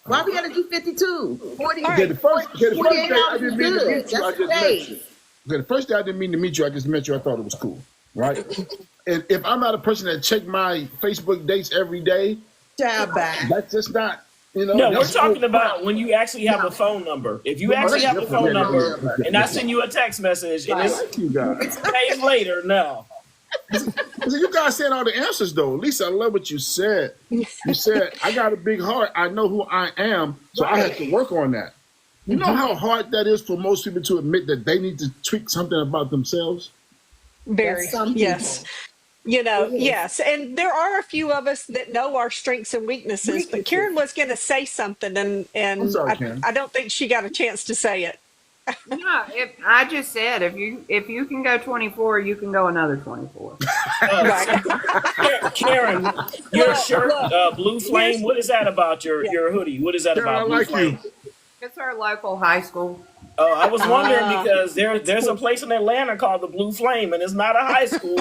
Why we gotta do 52? 40. Okay, the first day 48 I hours is didn't mean to good. meet you. I That's just met days. you. Okay, the first day I didn't mean to meet you. I just met you. I thought it was cool, right? And if I'm not a person that check my Facebook dates every day, Child back. that's just not. No, we're that's talking no- about when you actually have a phone number. If you actually have a phone number and I send you a text message and I it's like you guys. days later, no. So you guys said all the answers though. Lisa, I love what you said. You said, I got a big heart. I know who I am. So I have to work on that. You know how hard that is for most people to admit that they need to tweak something about themselves? Very. That's some Yes. Yes. And there are a few of us that know our strengths and weaknesses, but Karen was going to say something I'm and sorry, Karen. I don't think she got a chance to say it. No, I just said if you can go 24, you can go another 24. Karen, your shirt, look, Blue Flame, what is that about your hoodie? What is that Karen, I about, Blue like Flame? you. It's our local high school. Oh, I was wondering because there's a place in Atlanta called the Blue Flame, and it's not a high school.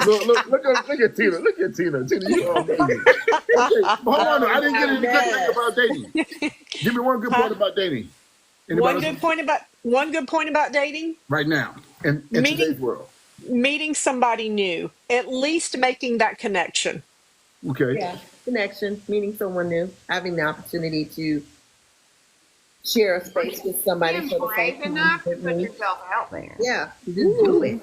Look at Tina. Look at Tina. Tina, you are amazing. Okay, hold on. I didn't get any good thing about dating. Give me one good point about dating. One Anybody good point about dating, right now in Meeting- today's world. meeting somebody new, at least making that connection. Okay. Yeah. Connection, meeting someone new, having the opportunity to share a space with somebody Being for the brave first time enough to with put me. yourself out there. Yeah, just do it.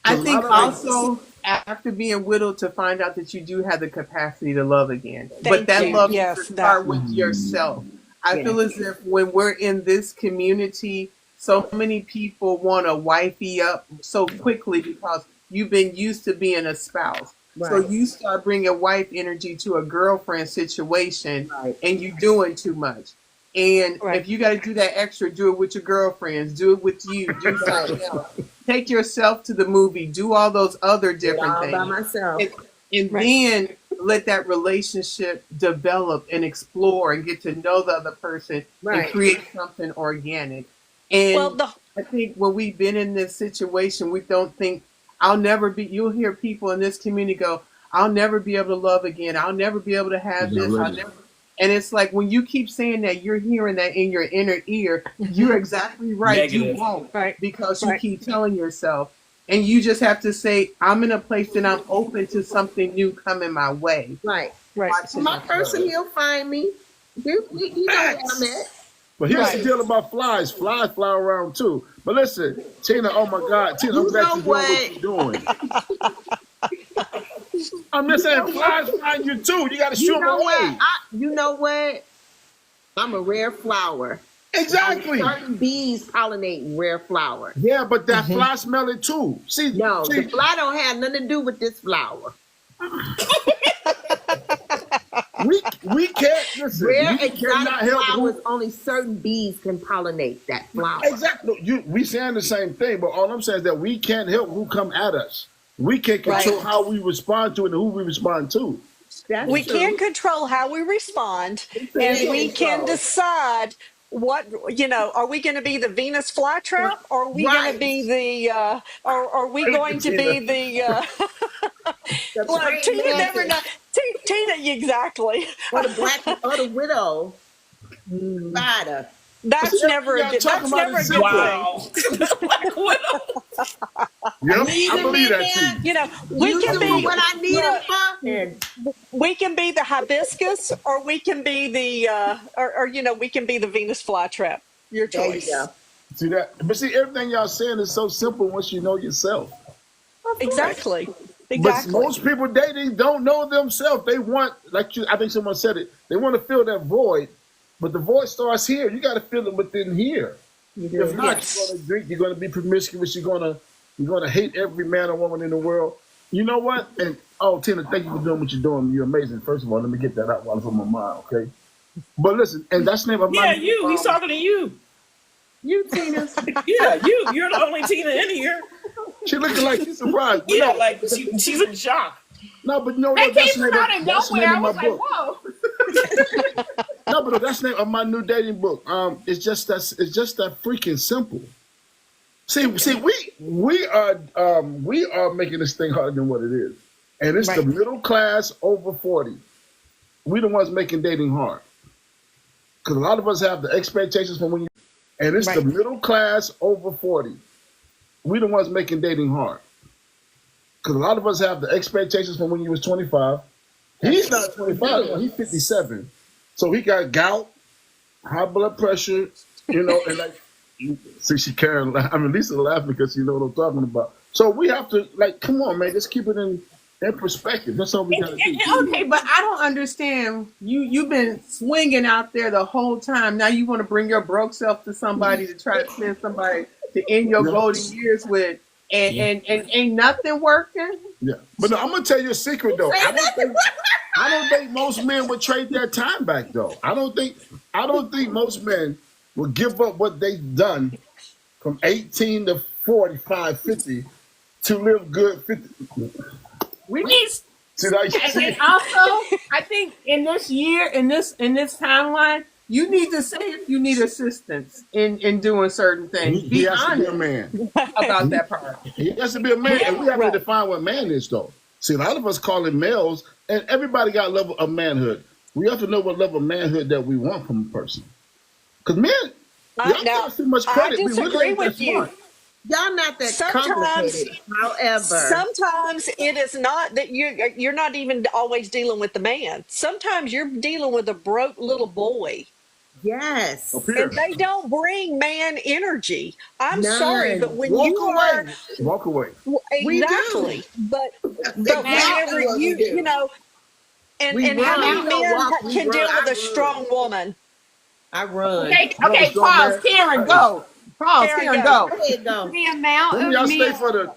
I A think lot of also after being widowed to find out that you do have the capacity to love again. But Thank that you. love needs to Yes, that. start with yourself. I Yeah. feel as if when we're in this community, so many people want to wifey up so quickly because you've been used to being a spouse. So Right. you start bringing wife energy to a girlfriend situation Right. and you doing too much. And Right. if you got to do that extra, do it with your girlfriends, do it with you, do Right. something else. Take yourself to the movie, do all those other Do it different all by things. myself. And Right. then let that relationship develop and explore and get to know the other person and Right. create something organic. Well, And the I think when we've been in this situation, we don't think I'll never be. You'll hear people in this community go, "I'll never be able to love again. I'll never be able to have not this. I'll ready. never." And it's like when you keep saying that, you're hearing that in your inner ear. You're exactly right. You Negative. won't right. because you Right. keep telling yourself. And you just have to say, I'm in a place that I'm open to something new coming my way. Right. Right. Watching My that person, flow. he'll find me. He know where I'm at. But here's Right. the deal about flies. Flies fly around too. But listen, Tina, oh my God, Tina, I'm You glad know you're doing what what? you're doing. I'm just saying, flies find you too. You got to shoo You them know what? away. You know what? I'm a rare flower. Exactly. Certain bees pollinate rare flowers. Yeah, but that fly smell it too. No, the See, fly don't have nothing to do with this flower. we can't listen. Rare We cannot exotic help flowers, who. only certain bees can pollinate that flower. Exactly. We saying the same thing, but all I'm saying is that we can't help who come at us. We can control Right. how we respond to it and who we respond to. That's We true. can control how we respond, There and you we can go. decide what, are we going to be the Venus flytrap, or are we going to Right. be the or are we going to Tina. be the The look, praying Tina never know. mantis Tina, exactly. or the widow spider. See, That's never everything a y'all good, talking that's about never is a good simple. thing. Wow. Black Widow. Yep, Need I him believe in that there. too. We Use can him for be, what I need him look, for. And we can be the hibiscus, or we can be the or we can be the Venus flytrap. Your there you go. choice. See that? But see, everything y'all saying is so simple once you know yourself. Of course. Exactly. But Exactly. most people dating don't know themselves. They want, like I think someone said it. They want to fill that void, but the void starts here. You got to fill it within here. You If do. not, Yes. you're going to drink. You're going to be promiscuous. You're going to hate every man or woman in the world. You know what? And oh, Tina, thank you for doing what you're doing. You're amazing. First of all, let me get that out while it's on my mind, okay? But listen, and that's the name of my Yeah, you. He's talking to you. You, Tina. Yeah, you. You're the only Tina in here. She looking like she's surprised. But Yeah, no, like she's in shock. no, but no, They that's came the name out of of, that's the nowhere. name I of my was like, book. whoa. No, but that's the name of my new dating book. It's just that freaking simple. See, we are making this thing harder than what it is, and it's the Right. middle class over 40. We the ones making dating hard because a lot of us have the expectations from when you, and it's the Right. middle class over 40. We the ones making dating hard because a lot of us have the expectations from when you was 25. He's not 25, no, he's 57. So he got gout, high blood pressure, and like, see, she Karen, I mean, Lisa laughing because you know what I'm talking about. So we have to, like, come on, man, just keep it in perspective. That's all we got to do. Okay, but I don't understand. You've been swinging out there the whole time. Now you want to bring your broke self to somebody to try to send somebody to end your Yeah. golden years with, and ain't nothing working. Yeah, but no, I'm gonna tell you a secret though. I don't think most men would trade their time back though. I don't think most men would give up what they've done from 18 to 45, 50 to live good 50. We need. See that? And also, I think in this year, in this timeline, you need to say if you need assistance in doing certain things. He Be has to be a honest man. about that part. He has to be a man, and we have to Right. define what man is though. See, a lot of us call it males, and everybody got a level of manhood. We have to know what level of manhood that we want from a person. Because men, y'all Now, give us too much I credit. We really disagree ain't that with you. smart. Y'all not that Sometimes, complicated. However, sometimes it is not that you're not even always dealing with the man. Sometimes you're dealing with a broke little boy Yes. Up And here. they don't bring man energy. I'm sorry, but None. when Walk you are away. Walk away. We do. exactly, but Exactly whenever what we you do. know, We and how run. many We don't men walk. We can run. deal with I a run. strong woman? I run. Okay, You know the okay, strong pause, man? Karen, Hey, go. Pause, Karen, Karen, go. go. Go ahead, go. The amount when of y'all stay men for the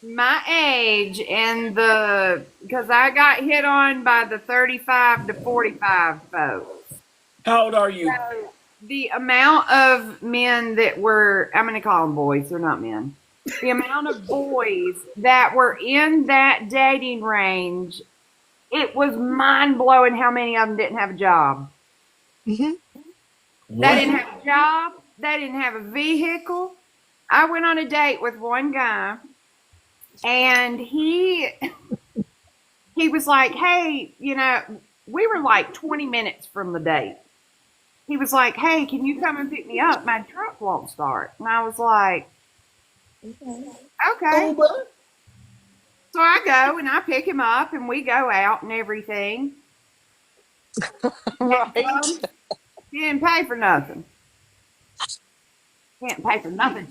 my age and because I got hit on by the 35 to 45 folks. How old are you? So the amount of men that were, I'm going to call them boys, they're not men. The amount of boys that were in that dating range, it was mind blowing how many of them didn't have a job. Hmm. They didn't have a job. They didn't have a vehicle. I went on a date with one guy, and he was like, "Hey, we were like 20 minutes from the date. He was like, "Hey, can you come and pick me up? My truck won't start." And I was like, "Okay." Uber. So I go and I pick him up, and we go out and everything. Right. He didn't pay for nothing. Can't pay for nothing.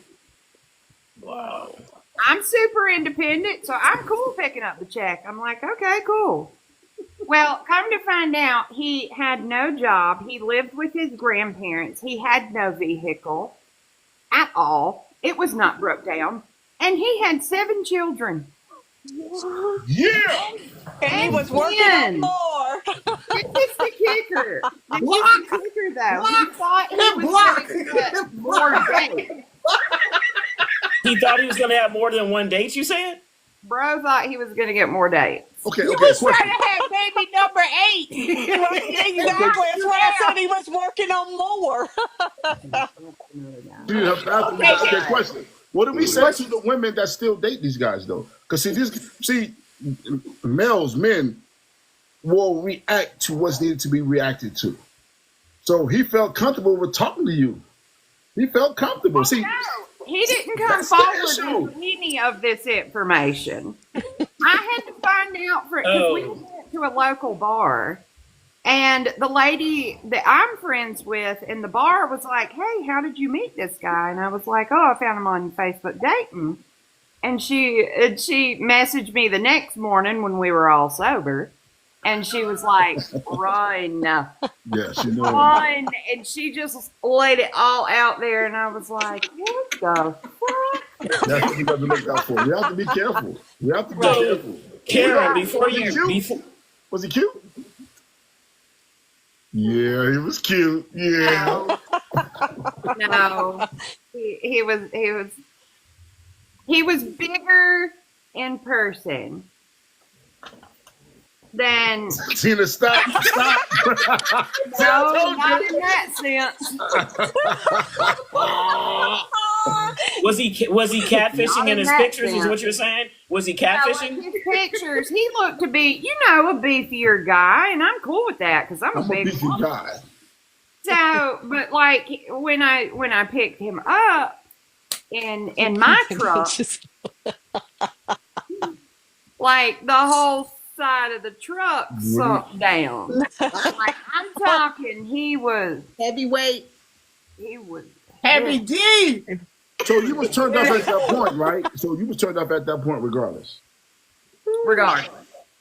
Wow. I'm super independent, so I'm cool picking up the check. I'm like, okay, cool. Well, come to find out, he had no job. He lived with his grandparents. He had no vehicle at all. It was not broke down. And he had 7 children. yeah. And he And was working on then, more. this is the kicker. This is Block. the kicker, though. He Block. thought he Hit was block. going to get more dates. He thought he was going to have more than one date, you said? Bro thought he was going to get more dates. Okay, You okay, was trying question. to have baby number 8. Exactly. That's why I said he was working on more. See, okay, question. What do we say to the women that still date these guys though? Because men will react to what's needed to be reacted to. So he felt comfortable with talking to you. He felt comfortable. See, No, he didn't come that's the forward issue. with any of this information. I had to find out because we went to a local bar, and the lady that I'm friends with in the bar was like, "Hey, how did you meet this guy?" And I was like, "Oh, I found him on Facebook dating." And she messaged me the next morning when we were all sober, and she was like, "Run." yeah, she knows. On, and she just laid it all out there, and I was like, what the fuck? That's what you got to look out for. You have to be careful. You have to be careful. Karen, Was he cute? Yeah, he was cute. Yeah. No. He was bigger in person than Tina, stop. no, not in that sense. Was he catfishing Not in in his that pictures? Is sense. what you're saying? Was he No, catfishing? in his pictures, he looked to be, a beefier guy, and I'm cool with that because I'm a I'm a big beefy woman. guy. So, but like when I picked him up in my truck, like the whole side of the truck sunk down. Like I'm talking, he was Heavyweight. Heavy D. So you was turned up at that point, right? So you was turned up at that point regardless. regardless.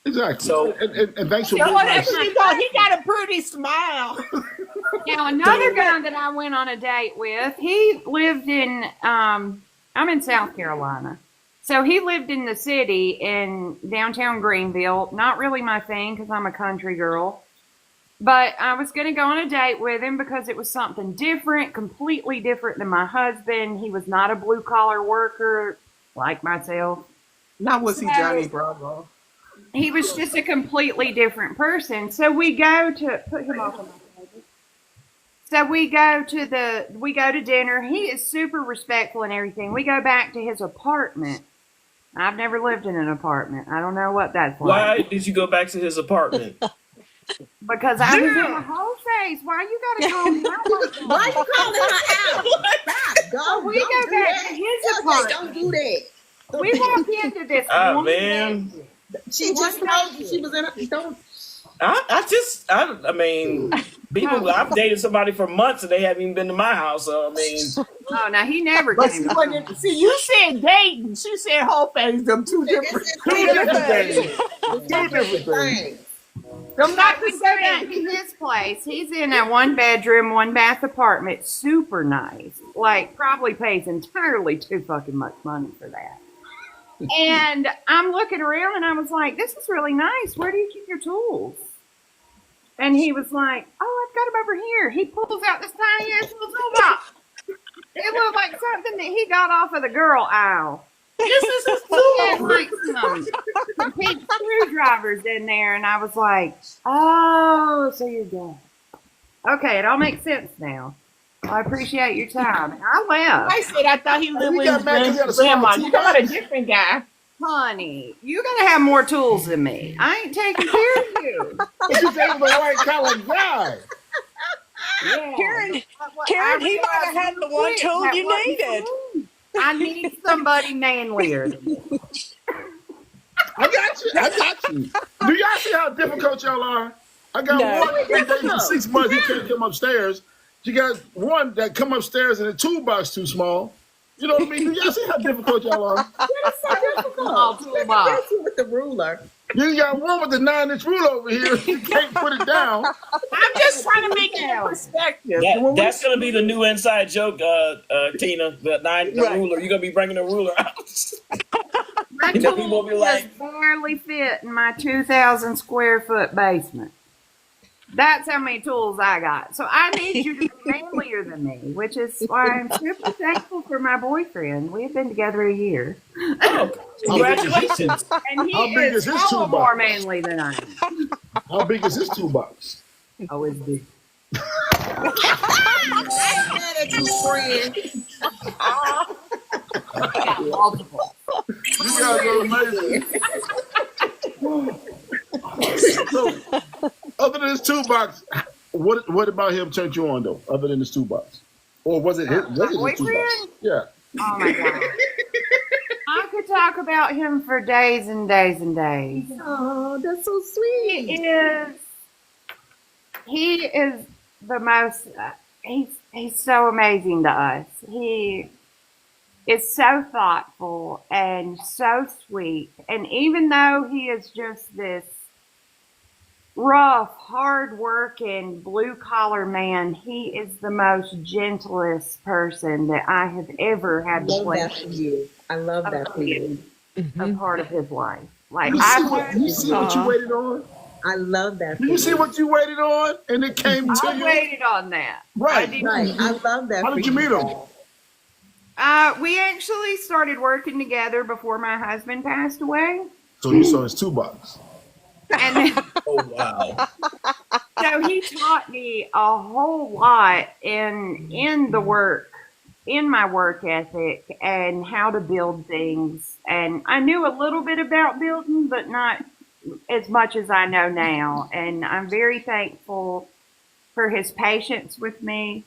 Exactly. So- and thanks for So being whatever nice. you go, he got a pretty smile. Now another guy that I went on a date with, he lived in I'm in South Carolina. So he lived in the city in downtown Greenville. Not really my thing because I'm a country girl. But I was going to go on a date with him because it was something different, completely different than my husband. He was not a blue collar worker like myself. Now was he Johnny Bravo? He was just a completely different person. So we go to put him off on my table. So we go to dinner. He is super respectful and everything. We go back to his apartment. I've never lived in an apartment. I don't know what that's like. Why did you go back to his apartment? Because I was in a whole phase. Why you gotta call me out like that? Why you calling her out? Stop. Don't, We don't go do back that. to his LJ, apartment. don't do that. We walk into this Ah, woman. man. She just told you she was in a don't. I mean, people. I've dated somebody for months and they haven't even been to my house. So I mean, Oh, now he never But came see, to mine. see, you said dating. She said whole things. Them two different things. Two different things. Them not Like the we go down same. to his place. He's in a 1-bedroom, 1-bath apartment. Super nice. Like probably pays entirely too fucking much money for that. And I'm looking around and I was like, this is really nice. Where do you keep your tools? And he was like, oh, I've got them over here. He pulls out this tiny ass little toolbox. It looked like something that he got off of the girl aisle. This is his He had tool. like some pink screwdrivers in there, and I was like, oh, so you're gay. Okay, it all makes sense now. Well, I appreciate your time. And I left. I said I thought he lived You with got his mad 'cause he had a grandma. small You got a toolbox? different guy. Honey, you gotta have more tools than me. I ain't taking care of you. But you think the right kind of guy. Yeah. Karen, But Karen, I he might have realized had the real one quick tool that you wasn't needed. for me. I need somebody manlier than me. I got you. I got you. Do y'all see how difficult y'all are? I got No. one that been dating for 6 months. He can't come upstairs. You got one that come upstairs and the toolbox too small. You know what I mean? Do y'all see how difficult y'all are? It's so Small difficult. toolbox. That's with the ruler. You got one with the 9-inch ruler over here. You can't put it down. I'm just trying to make it in perspective. that's gonna be the new inside joke, Tina. The Right. ruler. You're gonna be bringing a ruler out. My You know, people tools will be like- just barely fit in my 2,000 square foot basement. That's how many tools I got. So I need you to be manlier than me, which is why I'm super thankful for my boyfriend. We've been together a year. Oh, congratulations! And he How big is is his far more toolbox? manly than I am. How big is his toolbox? Oh, it's big. I ain't mad at you, friend. I got multiple. You guys are amazing. So, other than his toolbox, what about him turned you on though? Other than his toolbox, or was it his toolbox? boyfriend? Yeah. Oh my God. I could talk about him for days and days and days. Oh, that's so sweet. He is the most, he's so amazing to us. He is so thoughtful and so sweet. And even though he is just this rough, hard-working, blue-collar man, he is the most gentlest person that I have ever I had the love that pleasure for you. I love that for you. a part of his life. Like You see what you Aw. waited on? I love that for You see you. what you waited on, and it came to I you. waited on that. Right. Right. I love that How for did you meet him? We actually started working together before my husband passed away. So you saw his toolbox. And then, Oh wow! so he taught me a whole lot in the work, in my work ethic and how to build things. And I knew a little bit about building, but not as much as I know now. And I'm very thankful for his patience with me.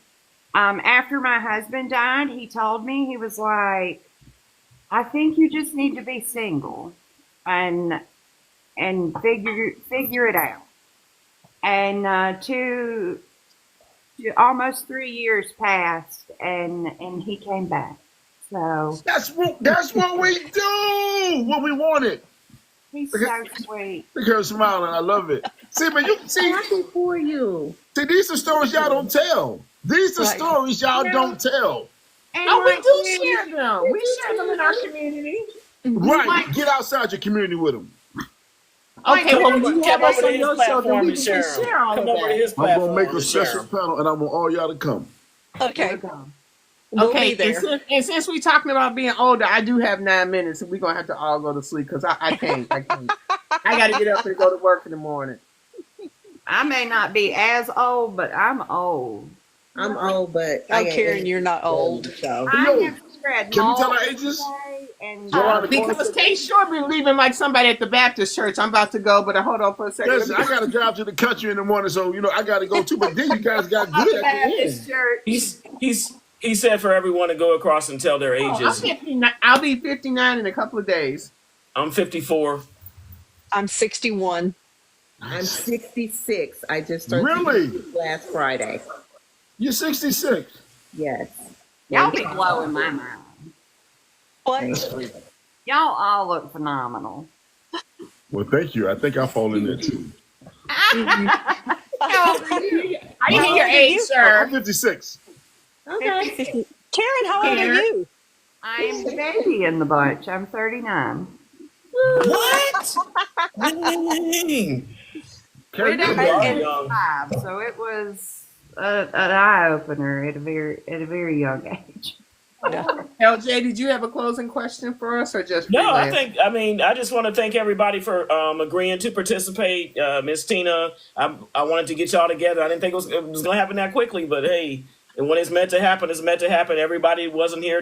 After my husband died, he told me, he was like, I think you just need to be single and figure it out. And almost 3 years passed, and he came back. So That's what we do. What we wanted. he's so sweet. Look at her smiling. I love it. See, but you see, Happy for you. these are stories y'all don't tell. These are Right. stories y'all don't tell. And Oh, we like do you- share them. We share them in our community. Right. Get outside your community with them. Okay, well, when you have Come us over to on his your show, then platform we and can share share 'em. all Come of over to that. his I'm platform. gonna make a and share special 'em. panel, and I want all y'all to come. Okay. Welcome. We'll Okay, be there. and since we're talking about being older, I do have 9 minutes, and we're gonna have to all go to sleep because I can't. I got to get up and go to work in the morning. I may not be as old, but I'm old. I'm old, but Oh, Karen, you're not old. So. I Yo, have spread can you tell malls our ages? today, and Because Kay Short be leaving like somebody at the Baptist church. I'm about to go, but hold on for a second. Listen, I gotta drive to the country in the morning, so I gotta go too. But then you guys got good at the Baptist end. church. He said for everyone to go across and tell their I'm ages. 59. I'll be 59 in a couple of days. I'm 54. I'm 61. I'm 66. I just turned Really? 66 last Friday. You're 66. Yes. Y'all be blowing my mind. What? Y'all all look phenomenal. Well, thank you. I think I fall in there too. How old are you? I How didn't hear your old are age, you? sir. I'm 56. Okay. Karen, how old are Karen? you? I'm the baby in the bunch. I'm 39. What? Dang. Karen, Widow you're You are And young. young. 5, so it was an eye opener at a very young age. yeah. LJ, did you have a closing question for us or just No, freelance? I just want to thank everybody for agreeing to participate. Miss Tina, I wanted to get y'all together. I didn't think it was going to happen that quickly, but hey, and when it's meant to happen, it's meant to happen. Everybody wasn't here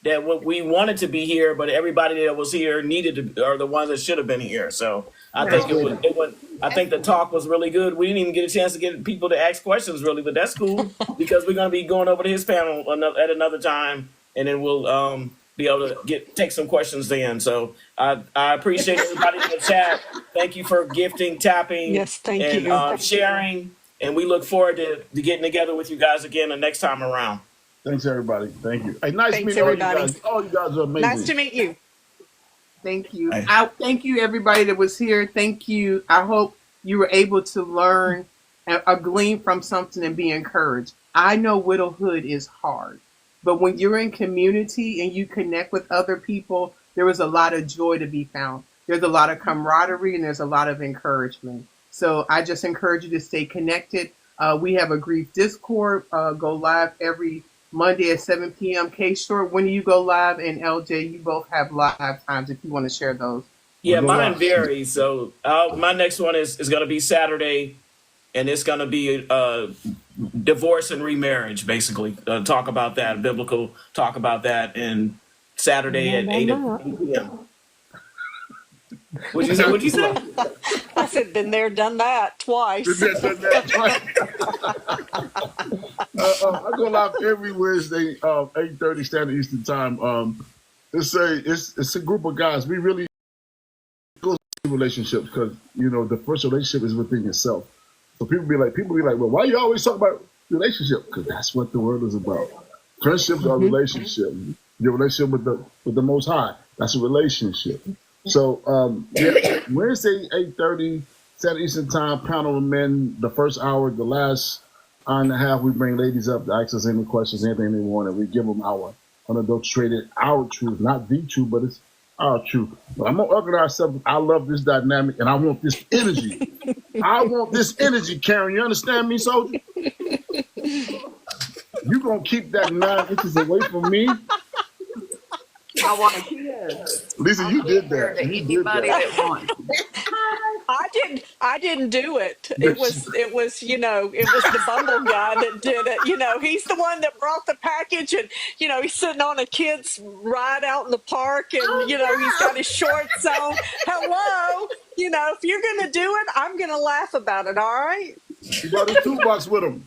that what we wanted to be here, but everybody that was here needed to, are the ones that should have been here. So I think I think the talk was really good. We didn't even get a chance to get people to ask questions really, but that's cool because we're going to be going over to his panel at another time, and then we'll be able to take some questions then. So I appreciate everybody in the chat. Thank you for gifting, tapping, Yes, thank and you. sharing. And we look forward to getting together with you guys again the next time around. Thanks, everybody. Thank you. Hey, nice Thanks, meeting all you everybody. guys. All you guys are Nice to amazing. meet you. Thank you. Hey. Thank you, everybody that was here. Thank you. I hope you were able to learn a glean from something and be encouraged. I know widowhood is hard, but when you're in community and you connect with other people, there is a lot of joy to be found. There's a lot of camaraderie and there's a lot of encouragement. So I just encourage you to stay connected. We have a grief Discord, go live every Monday at 7 p.m. K Short, when do you go live? And LJ, you both have live times if you want to share those. Yeah, We'll go mine live. varies. So my next one is going to be Saturday, and it's going to be divorce and remarriage, basically. Talk about that, biblical talk about that, and Saturday at 8 p.m. What'd you say? I said, been there, done that twice. I go live every Wednesday, 8:30 Standard Eastern Time. It's a group of guys. We really go through relationships because the first relationship is within yourself. So people be like, well, why you always talk about relationship? Because that's what the world is about. Friendships are relationships. Your relationship with the Most High, that's a relationship. So Wednesday 8:30 Standard Eastern Time, panel of men. The first hour, the last hour and a half, we bring ladies up to ask us any questions, anything they want, and we give them our unadulterated, our truth, not the truth, but it's our truth. But I'm gonna organize something. I love this dynamic, and I want this energy. I want this energy, Karen. You understand me, soldier? You gonna keep that 9 inches away from me? I want a kid. Lisa, you did that. To You did anybody that. that wants. I didn't do it. It was the Bumble guy that did it. He's the one that brought the package, and he's sitting on a kid's ride out in the park, and he's got his shorts on. Hello, if you're gonna do it, I'm gonna laugh about it. All right. He brought his toolbox with him.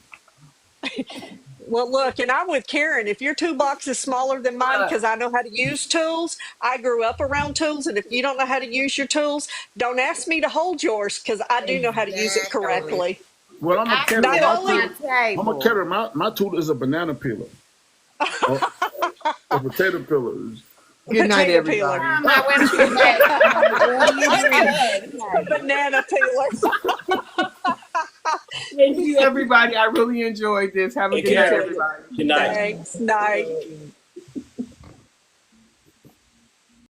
Well, look, and I'm with Karen. If your toolbox is smaller than mine, because I know how to use tools, I grew up around tools. And if you don't know how to use your tools, don't ask me to hold yours because I do know how to use it correctly. Well, I'm a carry. Not only I'm a carry. My tool is a banana peeler. A potato peeler. Good night, potato everybody. peeler, I went to banana peeler. Thank you, everybody. I really enjoyed this. Have a Take good night, care. everybody. Good night. Thanks. Night.